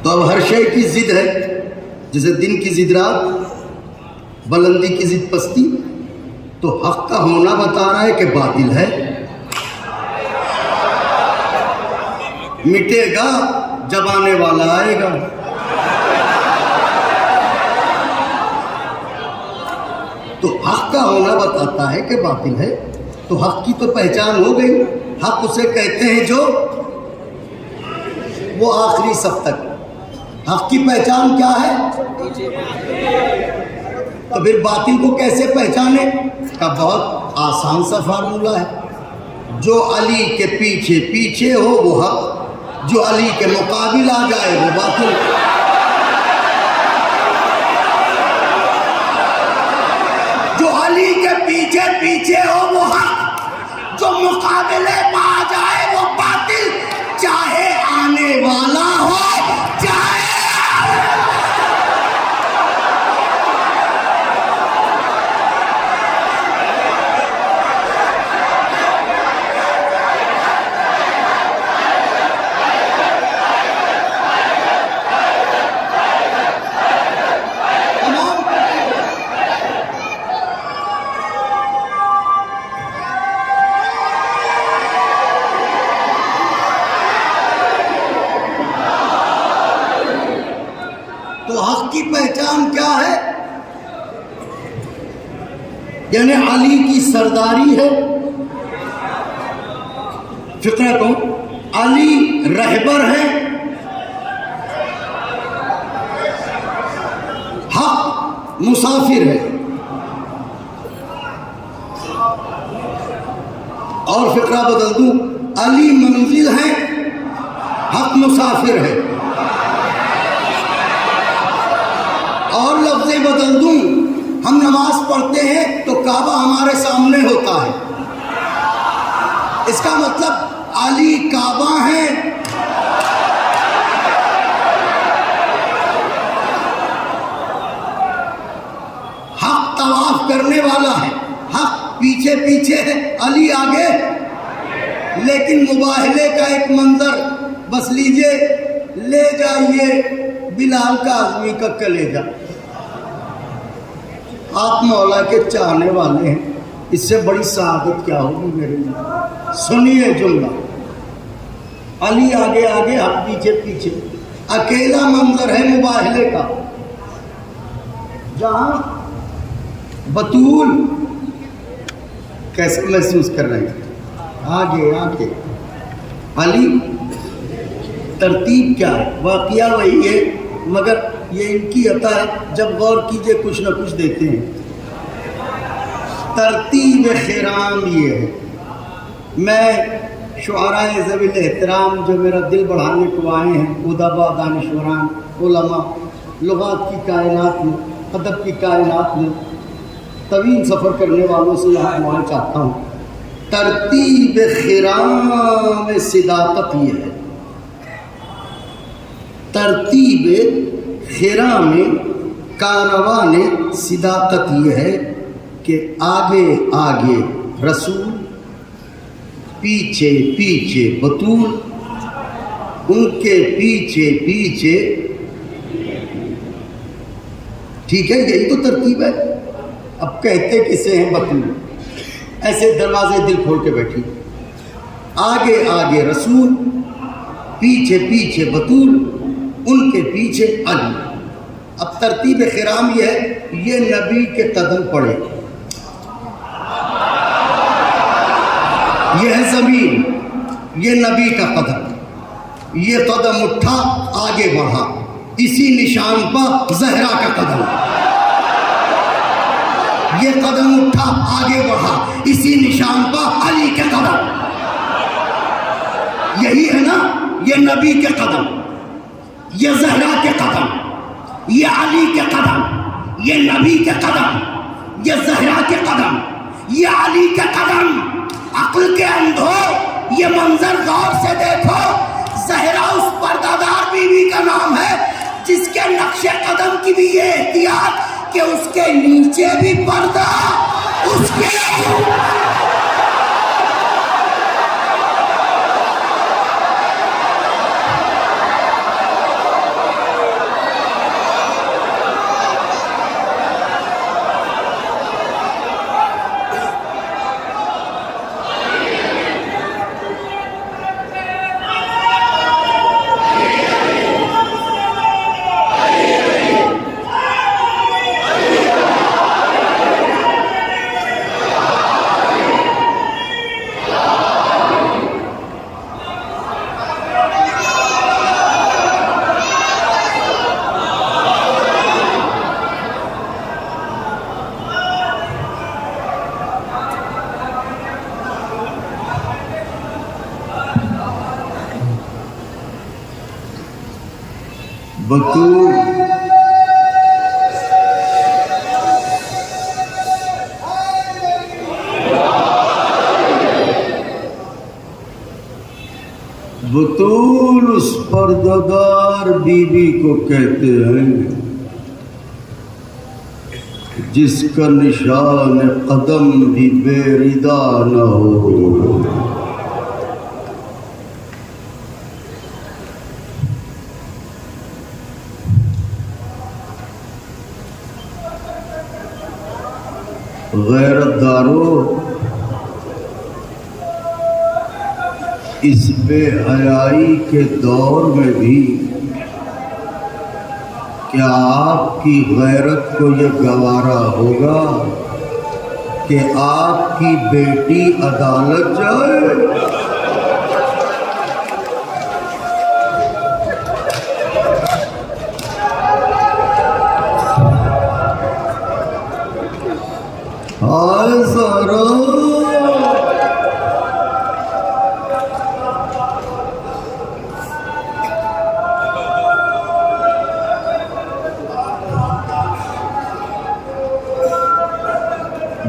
تو اب ہر شے کی ضد ہے، جیسے دن کی ضد رات، بلندی کی ضد پستی. تو حق کا ہونا بتا رہا ہے کہ باطل ہے. مٹے گا جب آنے والا آئے گا. تو حق کا ہونا بتاتا ہے کہ باطل ہے. تو حق کی تو پہچان ہو گئی. حق اسے کہتے ہیں جو وہ آخری سب تک. حق کی پہچان کیا ہے؟ تو پھر باطل کو کیسے پہچانے کا بہت آسان سا فارمولہ ہے. جو علی کے پیچھے پیچھے ہو وہ حق، جو علی کے مقابل آ جائے وہ باطل. جو علی کے پیچھے پیچھے ہو وہ حق، جو مقابلے میں آ جائے وہ باطل، چاہے آنے والا ہو چاہے. تو حق کی پہچان کیا ہے؟ یعنی علی کی سرداری ہے. فقہ کو علی رہبر ہے، حق مسافر ہے. اور فقہ بدل دوں، علی منزل ہے، حق مسافر ہے. اور لفظ بدل دوں، ہم نماز پڑھتے ہیں تو کعبہ ہمارے سامنے ہوتا ہے. اس کا مطلب علی کعبہ ہیں. حق طواف کرنے والا ہے، حق پیچھے پیچھے ہے، علی آگے. لیکن مباہلے کا ایک منظر بس لیجئے، لے جائیے بلال کاظمی کا کلیجہ. آپ مولا کے چاہنے والے ہیں، اس سے بڑی سعادت کیا ہوگی میرے لیے؟ سنیے جملہ، علی آگے آگے، حق پیچھے پیچھے. اکیلا منظر ہے مباہلے کا، جہاں بطول کیسے محسوس کر رہے ہیں؟ آگے آگے علی. ترتیب کیا ہے؟ واقعہ وہی ہے، مگر یہ ان کی عطا ہے. جب غور کیجئے کچھ نہ کچھ دیتے ہیں. ترتیب خرام یہ ہے. میں شعراء ذوی الاحترام جو میرا دل بڑھانے کو آئے ہیں، ادبا، دانشوران، علماء، لغات کی کائنات میں، ادب کی کائنات میں طویل سفر کرنے والوں سے یہاں دعائیں چاہتا ہوں. ترتیب خرام صداقت یہ ہے. ترتیب خرام کاروان صداقت یہ ہے کہ آگے آگے رسول، پیچھے پیچھے بطول، ان کے پیچھے پیچھے. ٹھیک ہے, یہی تو ترتیب ہے. اب کہتے کسے ہیں بطول, ایسے دروازے دل کھول کے بیٹھی, آگے آگے رسول, پیچھے پیچھے بطول, ان کے پیچھے علی. اب ترتیب خرام یہ ہے, یہ نبی کے قدم پڑے, یہ ہے زمین, یہ نبی کا قدم, یہ قدم اٹھا آگے بڑھا, اسی نشان پر زہرا کا قدم, یہ قدم اٹھا آگے بڑھا, اسی نشان پر علی کے قدم. یہی ہے نا, یہ نبی کے قدم, یہ زہرا کے قدم, یہ علی کے قدم, یہ نبی کے قدم, یہ زہرا کے قدم, یہ علی کے قدم. عقل کے اندھو یہ منظر غور سے دیکھو, زہرا اس پردہ بیوی کا نام ہے جس کے نقش قدم کی بھی یہ احتیاط کہ اس کے نیچے بھی پردہ, اس کے بطول. بطول اس پردہ بیوی کو کہتے ہیں جس کا نشان قدم بھی بے ردا نہ ہو. غیرت دارو, اس بے حیائی کے دور میں بھی کیا آپ کی غیرت کو یہ گوارا ہوگا کہ آپ کی بیٹی عدالت جائے؟ آئے زہرا,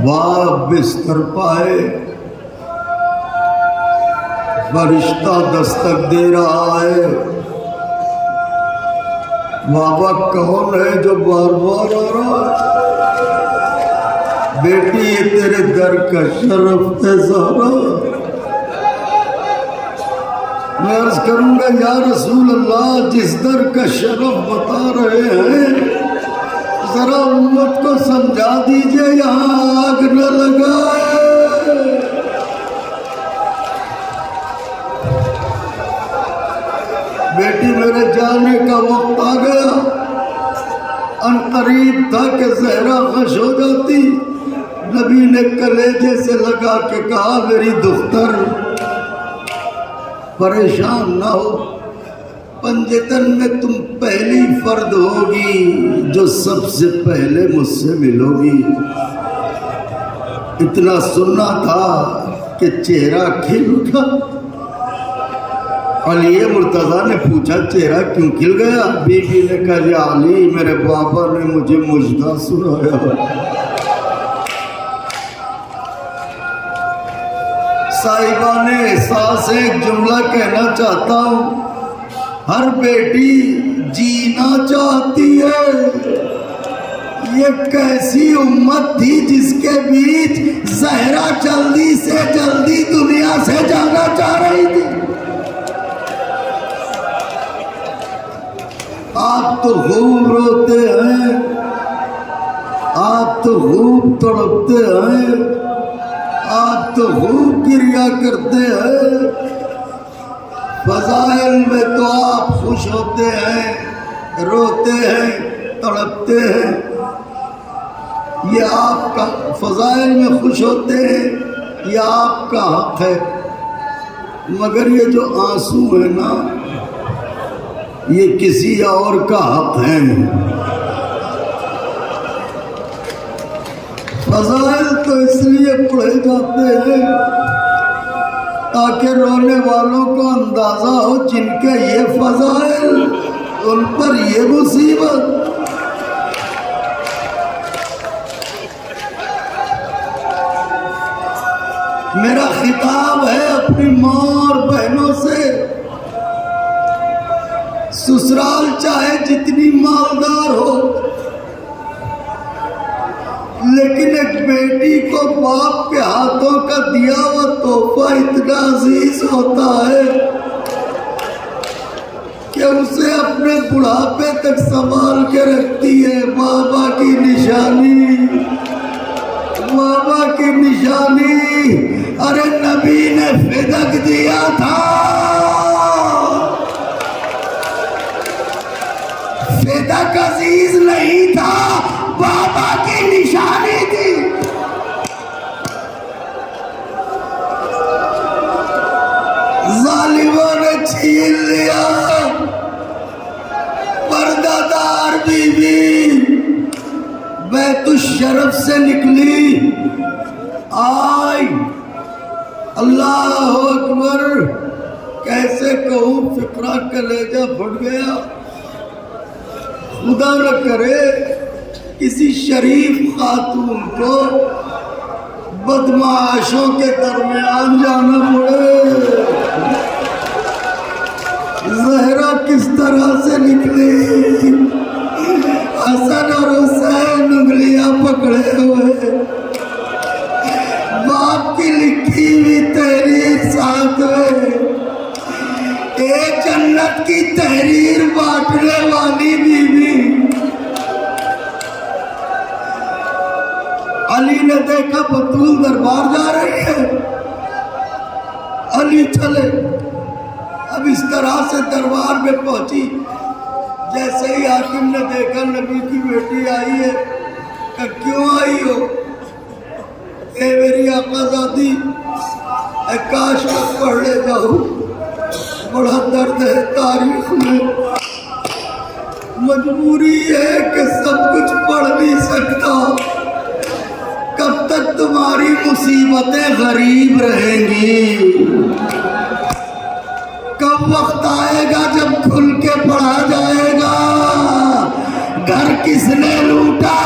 باپ بستر پائے, فرشتہ دستک دے رہا ہے. بابا کون ہے جو بار بار آ رہا ہے؟ بیٹی یہ تیرے در کا شرف ہے زہرا. میں عرض کروں گا یا رسول اللہ, جس در کا شرف بتا رہے ہیں ذرا امت کو سمجھا دیجئے, یہاں آگ نہ لگائے. بیٹی میرے جانے کا وقت آ گیا, ان قریب تھا کہ زہرا خوش ہو جاتی. نبی نے کلیجے سے لگا کے کہا میری دختر پریشان نہ ہو, پنجتن میں تم پہلی فرد ہوگی جو سب سے پہلے مجھ سے ملو گی. اتنا سننا تھا کہ چہرہ کھل اٹھا. علی مرتضیٰ نے پوچھا چہرہ کیوں کھل گیا؟ بی بی نے کہا یا علی, میرے بابا نے مجھے مژدہ سنایا. صاحبان احساس ایک جملہ کہنا چاہتا ہوں, ہر بیٹی جینا چاہتی ہے. یہ کیسی امت تھی جس کے بیچ زہرا جلدی سے جلدی دنیا سے جانا چاہ رہی تھی. آپ تو خوب روتے ہیں، آپ تو خوب تڑپتے ہیں، آپ تو خوب گریا کرتے ہیں، فضائل میں تو آپ خوش ہوتے ہیں، روتے ہیں، تڑپتے ہیں۔ یہ آپ کا فضائل میں خوش ہوتے ہیں، یہ آپ کا حق ہے، مگر یہ جو آنسو ہے نا یہ کسی اور کا حق ہے۔ فضائل تو اس لیے پڑھے جاتے ہیں تاکہ رونے والوں کو اندازہ ہو جن کے یہ فضائل ان پر یہ مصیبت۔ میرا خطاب ہے اپنی ماں اور بہنوں سے، سسرال چاہے جتنی مالدار ہو لیکن ایک بیٹی کو باپ کے ہاتھوں کا دیا ہوا تحفہ اتنا عزیز ہوتا ہے کہ اسے اپنے بڑھاپے تک سنبھال کے رکھتی ہے۔ بابا کی نشانی، بابا کی نشانی۔ ارے نبی نے فدق دیا تھا، فدق عزیز نہیں تھا، بابا کی نشانی تھی۔ ظالموں نے چھین لیا پردہ دار بیوی، بیت الشرف سے نکلی، آئی، اللہ اکبر، کیسے کہوں، فقرہ کلیجہ پھٹ گیا۔ خدا نہ کرے کسی شریف خاتون کو بدمعاشوں کے درمیان جانا پڑے۔ زہرا کس طرح سے نکلی، حسن اور حسین انگلیاں پکڑے ہوئے، باپ کی لکھی ہوئی تحریر ساتھ میں، ایک جنت کی تحریر بانٹنے والی بیوی۔ علی نے دیکھا بطول دربار جا رہی ہے، علی چلے۔ اب اس طرح سے دربار میں پہنچی، جیسے ہی حاکم نے دیکھا نبی کی بیٹی آئی ہے، کہ کیوں آئی ہو؟ اے میری آقا زادی، اے کاش میں پڑھ لے جاؤں، بڑا درد ہے تاریخ میں، مجبوری ہے کہ سب کچھ پڑھ نہیں سکتا۔ کب تک تمہاری مصیبتیں غریب رہیں گی؟ کب وقت آئے گا جب کھل کے پڑھا جائے گا؟ گھر کس نے لوٹا،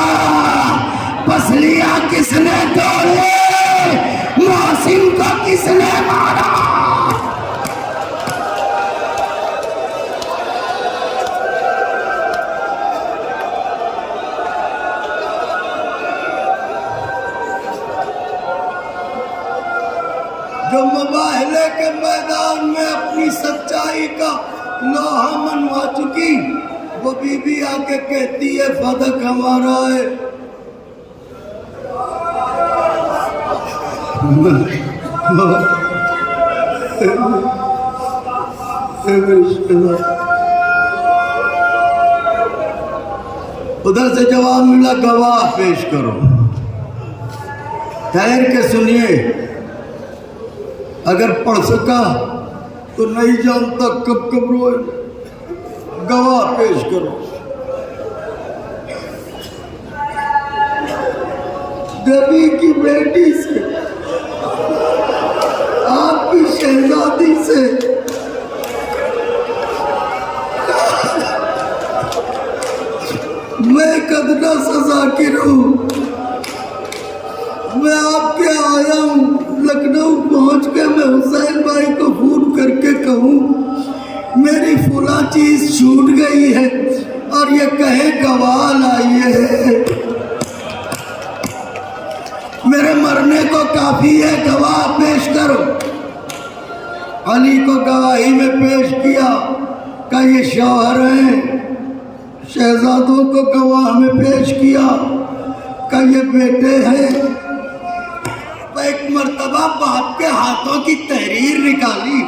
پسلیاں کس نے توڑے، محسن کو کس نے مارا؟ جو مباہلے کے میدان میں اپنی سچائی کا لوہا منوا چکی، وہ بی بی آ کے کہتی ہے فدق ہمارا ہے۔ ادھر سے جواب ملا، گواہ پیش کرو۔ ٹھہر کے سنیے، اگر پڑھ سکا تو نہیں جانتا کب کب روئے، گواہ پیش کرو۔ نبی کی بیٹی سے، آپ کی شہزادی سے میں ادنا سزا کی ہوں۔ میں آپ کے آیا ہوں، لکھنؤ پہنچ کے میں حسین بھائی کو فون کر کے کہوں میری فلاں چیز چھوٹ گئی ہے، اور یہ کہے گواہ لائیے، میرے مرنے کو کافی ہے، گواہ پیش کرو۔ علی کو گواہی میں پیش کیا کہ یہ شوہر ہیں، شہزادوں کو گواہ میں پیش کیا کہ یہ بیٹے ہیں. ایک مرتبہ باپ کے ہاتھوں کی تحریر نکالی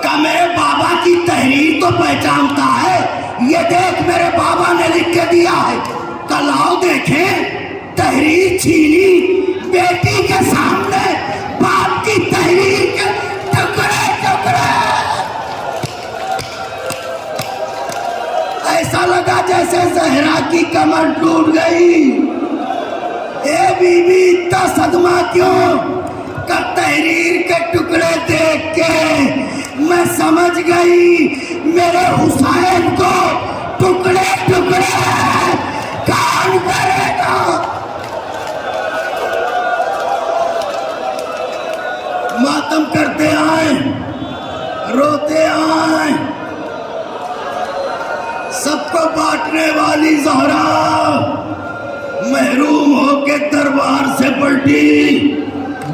کہ میرے بابا کی تحریر تو پہچانتا ہے, یہ دیکھ میرے بابا نے لکھ کے دیا ہے. کل آؤ دیکھیں, تحریر چھینی, بیٹی کے سامنے باپ کی تحریر کے ٹکڑے ٹکڑے. ایسا لگا جیسے زہرا کی کمر ٹوٹ گئی. اے بی بی اتنا صدمہ کیوں کہ تحریر کے ٹکڑے دیکھ کے میں سمجھ گئی میرے حسین کو ٹکڑے ٹکڑے کون کرے گا. ماتم کرتے آئیں, روتے آئیں, سب کو بانٹنے والی زہرا محروم ہو کے دربار سے پلٹی,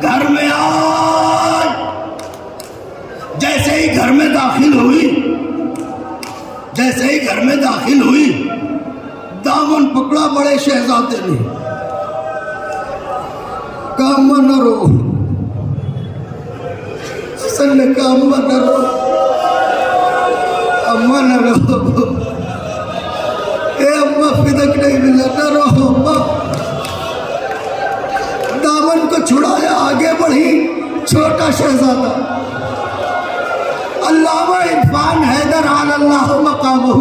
گھر میں آئی. جیسے ہی گھر میں داخل ہوئی, دامن پکڑا بڑے شہزادے نے, کام نہ رو, حسن نے کہا اماں نہ رو, اماں نہ رو, اے اماں فدک نہیں ملا, نہ رو اماں. دامن کو چھڑایا, آگے بڑھی چھوٹا شہزادہ. علامہ عرفان حیدر علی اللہ مقامہ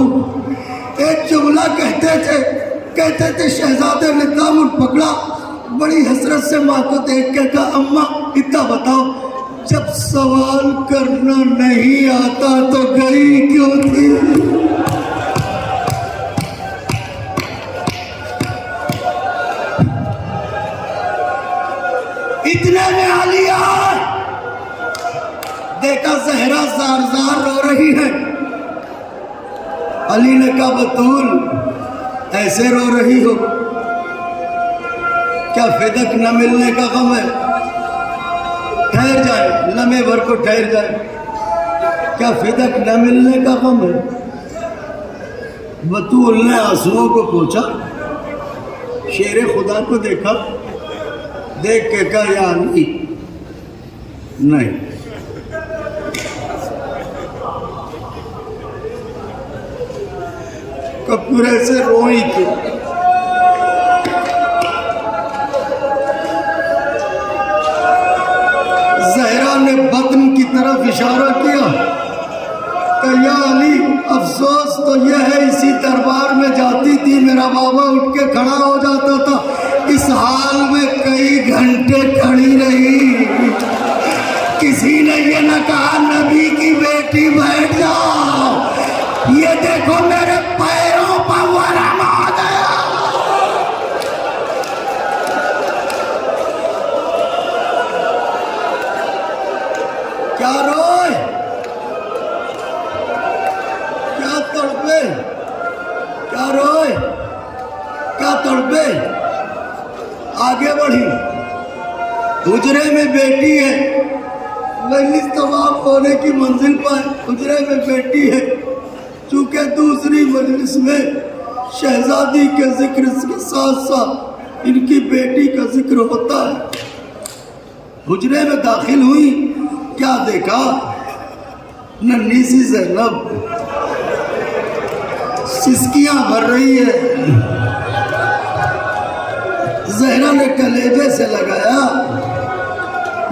ایک جملہ کہتے تھے شہزادے نے دامن پکڑا, بڑی حسرت سے ماں کو دیکھ کے کہا اماں اتنا بتاؤ, جب سوال کرنا نہیں آتا تو گئی کیوں تھی؟ اتنے میں علی آئے, دیکھا زہرا زار زار رو رہی ہے. علی نے کہا بطول ایسے رو رہی ہو, کیا فدک نہ ملنے کا غم ہے؟ ٹھہر جائے, لمحے بھر کو ٹھہر جائے, کیا فدک نہ ملنے کا غم ہے؟ بطول نے آنسوؤں کو پوچھا, شیر خدا کو دیکھا, دیکھ کے کہا یا علی نہیں. کپور ایسے روئی کیوں؟ زہرا نے بطن کی طرف اشارہ کیا کہ یا علی افسوس تو یہ ہے اسی دربار میں جاتی تھی, میرا بابا اٹھ کے کھڑا ہو جاتا تھا, اس حال میں کئی گھنٹے کھڑی رہی, کسی نے یہ نہ کہا نبی کی بیٹی بیٹھ جاؤ, یہ دیکھو میرے پیروں پر ورم آ گیا. کیا روئے, کیا تڑپے, کیا روئے, کیا تڑپے. آگے بڑھی, حجرے میں بیٹی ہے, مجلس تمام ہونے کی منزل پر حجرے میں بیٹی ہے. چونکہ دوسری مجلس میں شہزادی کے ذکر کے ساتھ ساتھ ان کی بیٹی کا ذکر ہوتا ہے. حجرے میں داخل ہوئی, کیا دیکھا, ننھی سی زینب سسکیاں بھر رہی ہے. زہرا نے کلیجے سے لگایا,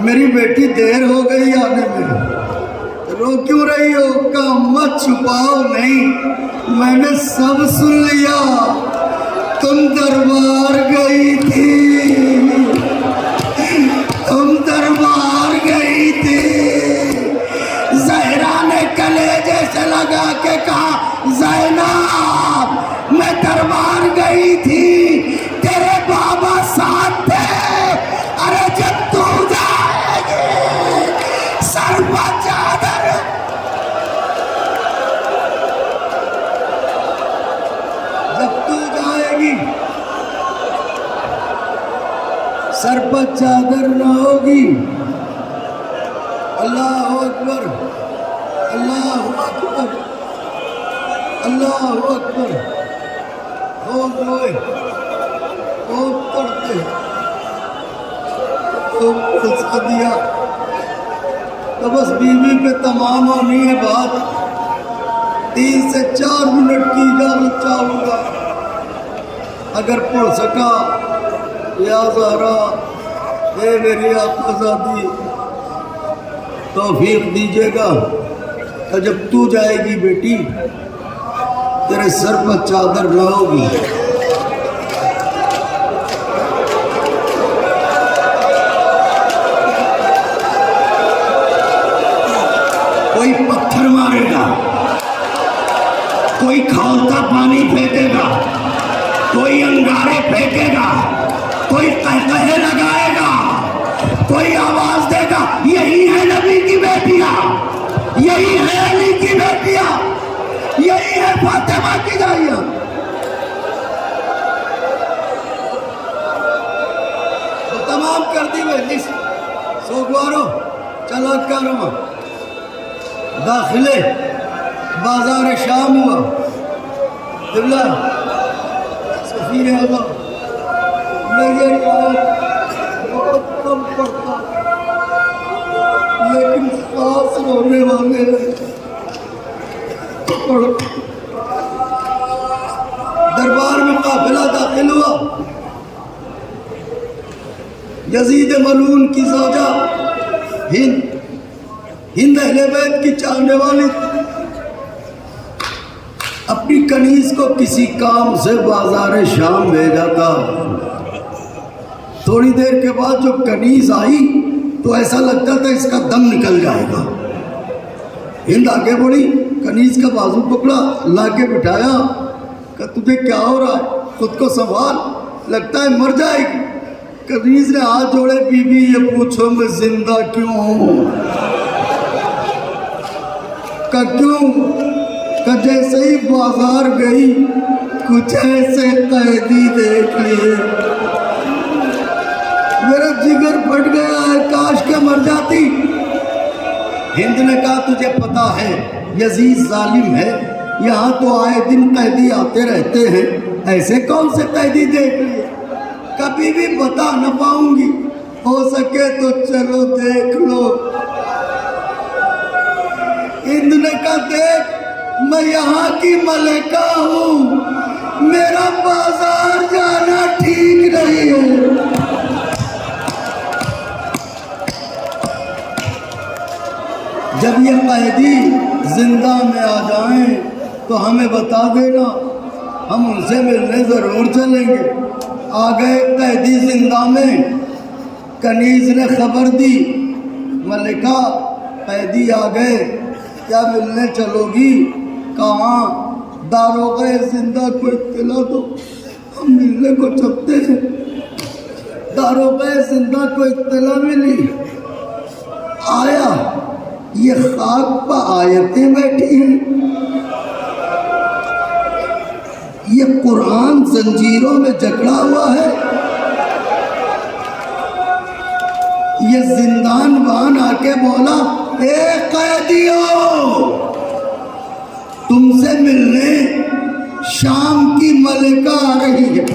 میری بیٹی دیر ہو گئی آنے میں, رو کیوں رہی ہو؟ کہا مت چھپاؤ نہیں, میں نے سب سن لیا, تم دربار گئی تھی, تم دربار گئی تھی. زہرا نے کلیجے سے لگا کے کہا زینب میں دربار گئی تھی, تیرے بابا ساتھ تھے. ارے جب تو جائے گی سر پر چادر, جب تو جائے گی سر پر چادر نہ ہوگی. اللہ اکبر, اللہ اکبر, اللہ اکبر، خوب روئے، خوب کرتے، خوب پھنسا دیا۔ تو بس بیوی پہ تمام ہونی ہے بات، 3 سے 4 منٹ کی اجازت چاہوں گا، اگر پڑھ سکا یا زہرا اے میری آقازادی توفیق دیجیے گا کہ جب تو جائے گی بیٹی تیرے سر پر چادر نہ ہوگی۔ کوئی پتھر مارے گا، کوئی کھولتا پانی پھینکے گا، کوئی انگارے پھینکے گا، کوئی قہقہے لگائے گا، کوئی آواز دے گا یہی ہے نبی کی بیٹیاں، یہی ہے علی کی بیٹیاں، یہی ہے فاطمہ کی دائیاں۔ تو تمام کر دی مجلس، سوگوارو چلا کرو، داخلے بازار شام ہوا، قبلہ سفیر اعظم میرے بہت کم پڑتا لیکن خاص رونے والے دربار میں قافلہ داخل ہوا۔ یزید ملعون کی زوجہ ہند اہل بیت کی چاہنے والی اپنی کنیز کو کسی کام سے بازار شام بھیجا تھا۔ تھوڑی دیر کے بعد جو کنیز آئی تو ایسا لگتا تھا اس کا دم نکل جائے گا۔ ہند آگے بڑھی، کنیز کا بازو پکڑا، لا کے بٹھایا کہ تجھے کیا ہو رہا ہے، خود کو سنبھال، لگتا ہے مر جائے گی۔ کنیز نے ہاتھ جوڑے، بی بی یہ پوچھو میں زندہ کیوں ہوں؟ کہ کیوں؟ کہ جیسے ہی بازار گئی کچھ ایسے قیدی دیکھ لیے، میرا جگر پھٹ گیا ہے، کاش کہ مر جاتی۔ ہند نے کہا تجھے پتا ہے یزید ظالم ہے، یہاں تو آئے دن قیدی آتے رہتے ہیں، ایسے کون سے قیدی دیکھ لیے؟ کبھی بھی بتا نہ پاؤں گی، ہو سکے تو چلو دیکھ لو۔ ہند نے کہا دیکھ میں یہاں کی ملکہ ہوں، میرا بازار جانا ٹھیک نہیں ہے۔ جب یہ قیدی زندہ میں آ جائیں تو ہمیں بتا دینا، ہم ان سے ملنے ضرور چلیں گے۔ آ گئے قیدی زندہ میں، کنیز نے خبر دی ملکہ قیدی آ گئے، کیا ملنے چلو گی؟ کہاں؟ داروغہ زندہ کو اطلاع دو، ہم ملنے کو چلتے ہیں۔ داروغہ زندہ کو اطلاع ملی، آیا یہ خاک پہ آیتیں بیٹھی ہیں، یہ قرآن زنجیروں میں جکڑا ہوا ہے، یہ زندان بان آ کے بولا اے قیدیوں تم سے ملنے شام کی ملکہ آ رہی ہے،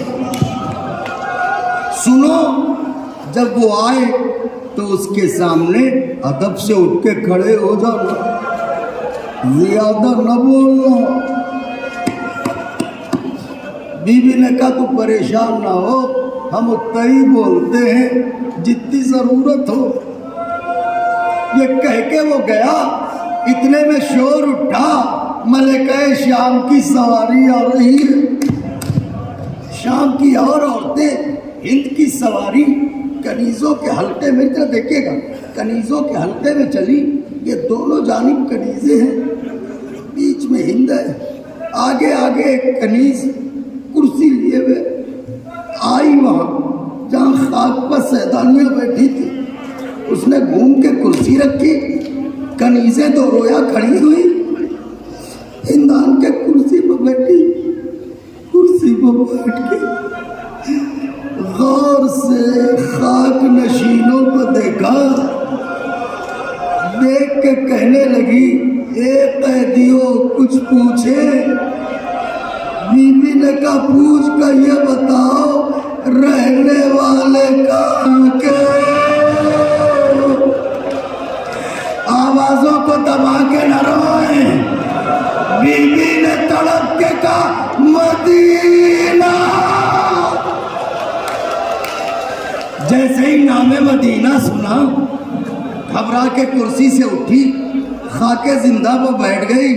سنو۔ جب وہ آئے تو اس کے سامنے ادب سے اٹھ کے کھڑے ہو جانا، زیادہ نہ بولنا۔ بی بی نے کہا تو پریشان نہ ہو، ہم اتنا ہی بولتے ہیں جتنی ضرورت ہو۔ یہ کہہ کے وہ گیا، اتنے میں شور اٹھا ملکہ شام کی سواری آ رہی ہے۔ شام کی اور عورتیں ہند کی سواری کنیزوں کے حلقے میں، تو دیکھے گا کنیزوں کے حلقے میں چلی، یہ دونوں جانب کنیزیں ہیں، بیچ میں ہند ہے، آگے آگے ایک کنیز کرسی لیے ہوئے آئی وہاں جہاں خاک پر سیدانیاں بیٹھی تھی، اس نے گھوم کے کرسی رکھی، کنیزیں دو رویا کھڑی ہوئی، ہندان کے کرسی پر بیٹھی، کرسی پر بیٹھ کے غور سے خاک نشینوں کو دیکھا، دیکھ کے کہنے لگی ایک قیدیوں کچھ پوچھے؟ بی بی نے کہا پوچھ کر یہ بتاؤ رہنے والے کہاں کے؟ آوازوں کو دبا کے نہ روئیں۔ بی بی نے تڑپ کے کہا مدینہ۔ جیسے ہی نام مدینہ سنا گھبرا کے کرسی سے اٹھی، خاکے زندہ پہ بیٹھ گئی۔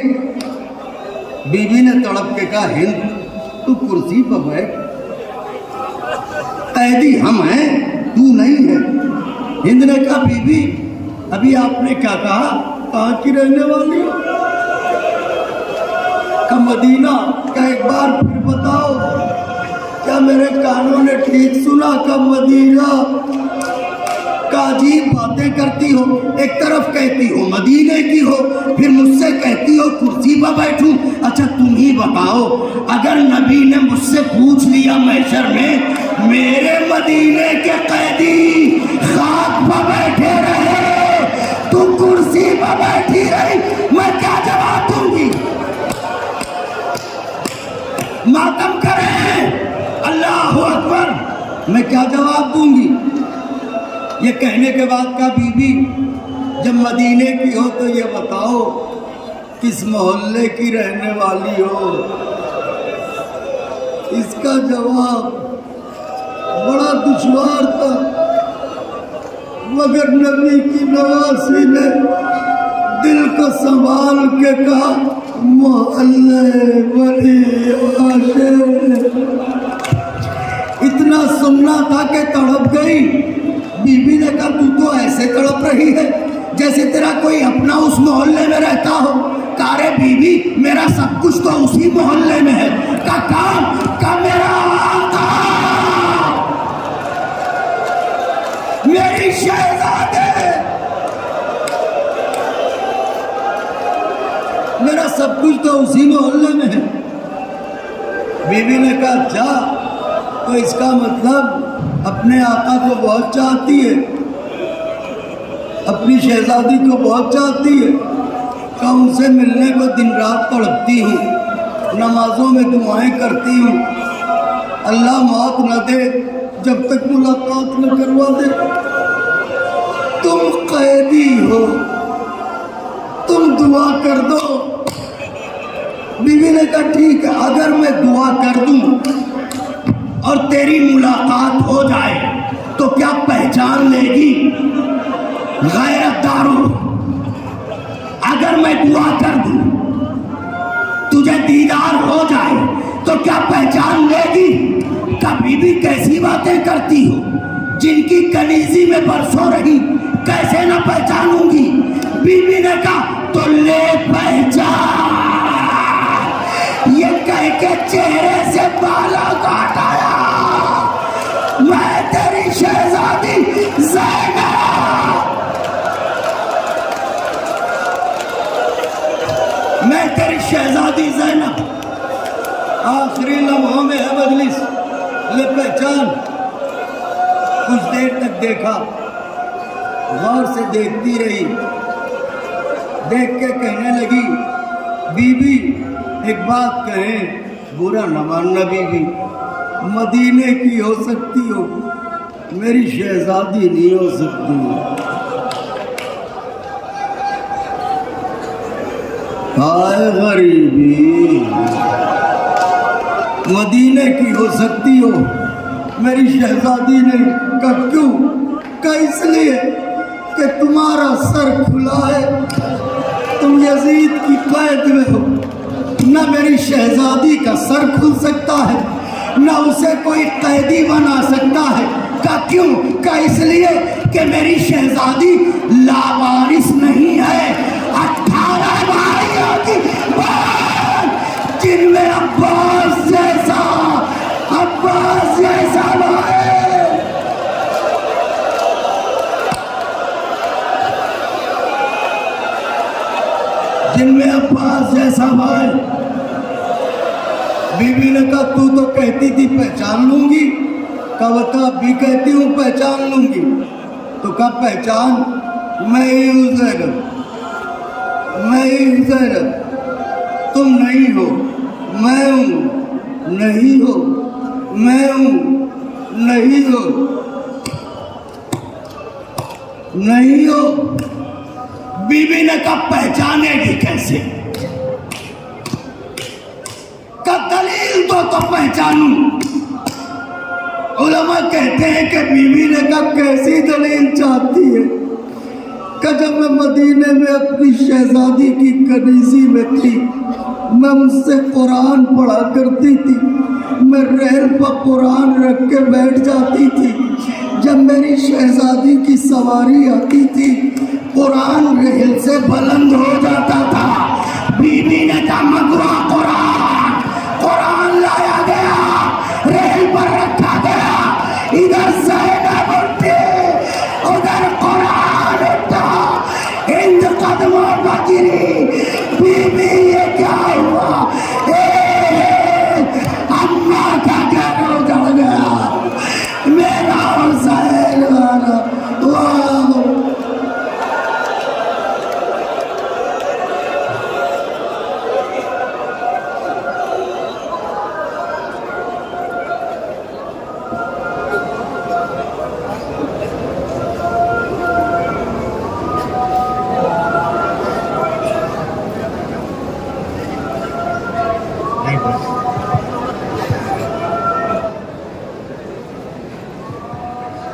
بی بی نے تڑپ کے کہا ہند تو کرسی پہ بیٹھ، قیدی ہم ہیں تو نہیں ہے۔ ہند نے کہا بی بی ابھی آپ نے کیا کہا، کہاں کی رہنے والی ہو؟ کہ مدینہ۔ کیا ایک بار پھر بتاؤ کیا میرے کانوں نے ٹھیک سنا؟ کہ مدینہ۔ کا عجیب باتیں کرتی ہو، ایک طرف کہتی ہو مدینے کی ہو، پھر مجھ سے کہتی ہو کرسی پہ بیٹھوں۔ اچھا تم ہی بتاؤ اگر نبی نے مجھ سے پوچھ لیا محشر میں میرے مدینے کے قیدی خاک پہ بیٹھے رہے تو کرسی پہ بیٹھی رہی، میں کیا جواب دوں گی؟ ماتم کریں اللہ اکبر، میں کیا جواب دوں گی؟ یہ کہنے کے بعد کہا بی بی جب مدینے کی ہو تو یہ بتاؤ کس محلے کی رہنے والی ہو؟ اس کا جواب بڑا دشوار تھا، مگر نبی کی نواسی نے دل کو سنبھال کے کہا محلے بڑی عاشق۔ اتنا سننا تھا کہ تڑپ گئی۔ بی بی نے کہا تو ایسے تڑپ رہی ہے جیسے تیرا کوئی اپنا اس محلے میں رہتا ہو۔ کہا رے بی بی میرا سب کچھ تو اسی محلے میں ہے۔ کہا کام کا میرا آقا میری شہزادے، میرا سب کچھ تو اسی محلے میں ہے۔ بی بی نے کہا جا، تو اس کا مطلب اپنے آقا کو بہت چاہتی ہے، اپنی شہزادی کو بہت چاہتی ہے، کہ ان سے ملنے کو دن رات تڑپتی ہوں، نمازوں میں دعائیں کرتی ہوں، اللہ موت نہ دے جب تک ملاقات نہ کروا دے۔ تم قیدی ہو، تم دعا کر دو۔ بیوی نے کہا ٹھیک ہے اگر میں دعا کر دوں اور تیری ملاقات ہو جائے تو کیا پہچان لے گی؟ غیرت دارو، اگر میں دعا کر دوں تجھے دیدار ہو جائے تو کیا پہچان لے گی؟ کبھی بھی کیسی باتیں کرتی ہو، جن کی کنیزی میں برسوں رہی کیسے نہ پہچانوں گی؟ بی بی نے کہا تو لے پہچان۔ یہ کہہ کے چہرے سے بالا کاٹایا، میں تیری شہزادی زینب، میں تیری شہزادی زینب، آخری لمحوں میں ہے مجلس، لے پہچان۔ کچھ دیر تک دیکھا، غور سے دیکھتی رہی، دیکھ کے کہنے لگی بی بی ایک بات کہیں، برا نہ ماننا بی بی، مدینے کی ہو سکتی ہو، میری شہزادی نہیں ہو سکتی۔ ہائے غریبی، مدینے کی ہو سکتی ہو، میری شہزادی نے کہا کیوں؟ کہ اس لیے کہ تمہارا سر کھلا ہے، تم یزید کی قید میں ہو، نہ میری شہزادی کا سر کھل سکتا ہے نہ اسے کوئی قیدی بنا سکتا ہے۔ کہ کیوں؟ کہ اس لیے کہ میری شہزادی لاوارث نہیں ہے، 18 بھائیوں کی بہن، جن میں عباس جیسا بھائی، جن میں عباس جیسا بھائی۔ بی بی نے کہا تو کہتی تھی پہچان لوں گی، کہا بھی کہتی ہوں پہچان لوں گی، تو کہا پہچان، میں ہی ہوں زینب۔ میں حسین تم نہیں ہو میں ہوں نہیں ہو میں ہوں نہیں ہو نہیں ہو بی بی نے کب پہچانے گی کیسے کا دلیل تو پہچانوں علماء کہتے ہیں کہ بی بی نے کب کیسی دلیل چاہتی ہے کہ جب میں مدینے میں اپنی شہزادی کی کنیزی میں تھی میں اس سے قرآن پڑھا کرتی تھی میں ریل پر قرآن رکھ کے بیٹھ جاتی تھی جب میری شہزادی کی سواری آتی تھی قرآن ریل سے بلند ہو جاتا تھا بی بی نے کہا مگرا قرآن لایا گیا ریل پر رکھا گیا ادھر زینب اٹھی ادھر قرآن اٹھا ہند قدموں پر گری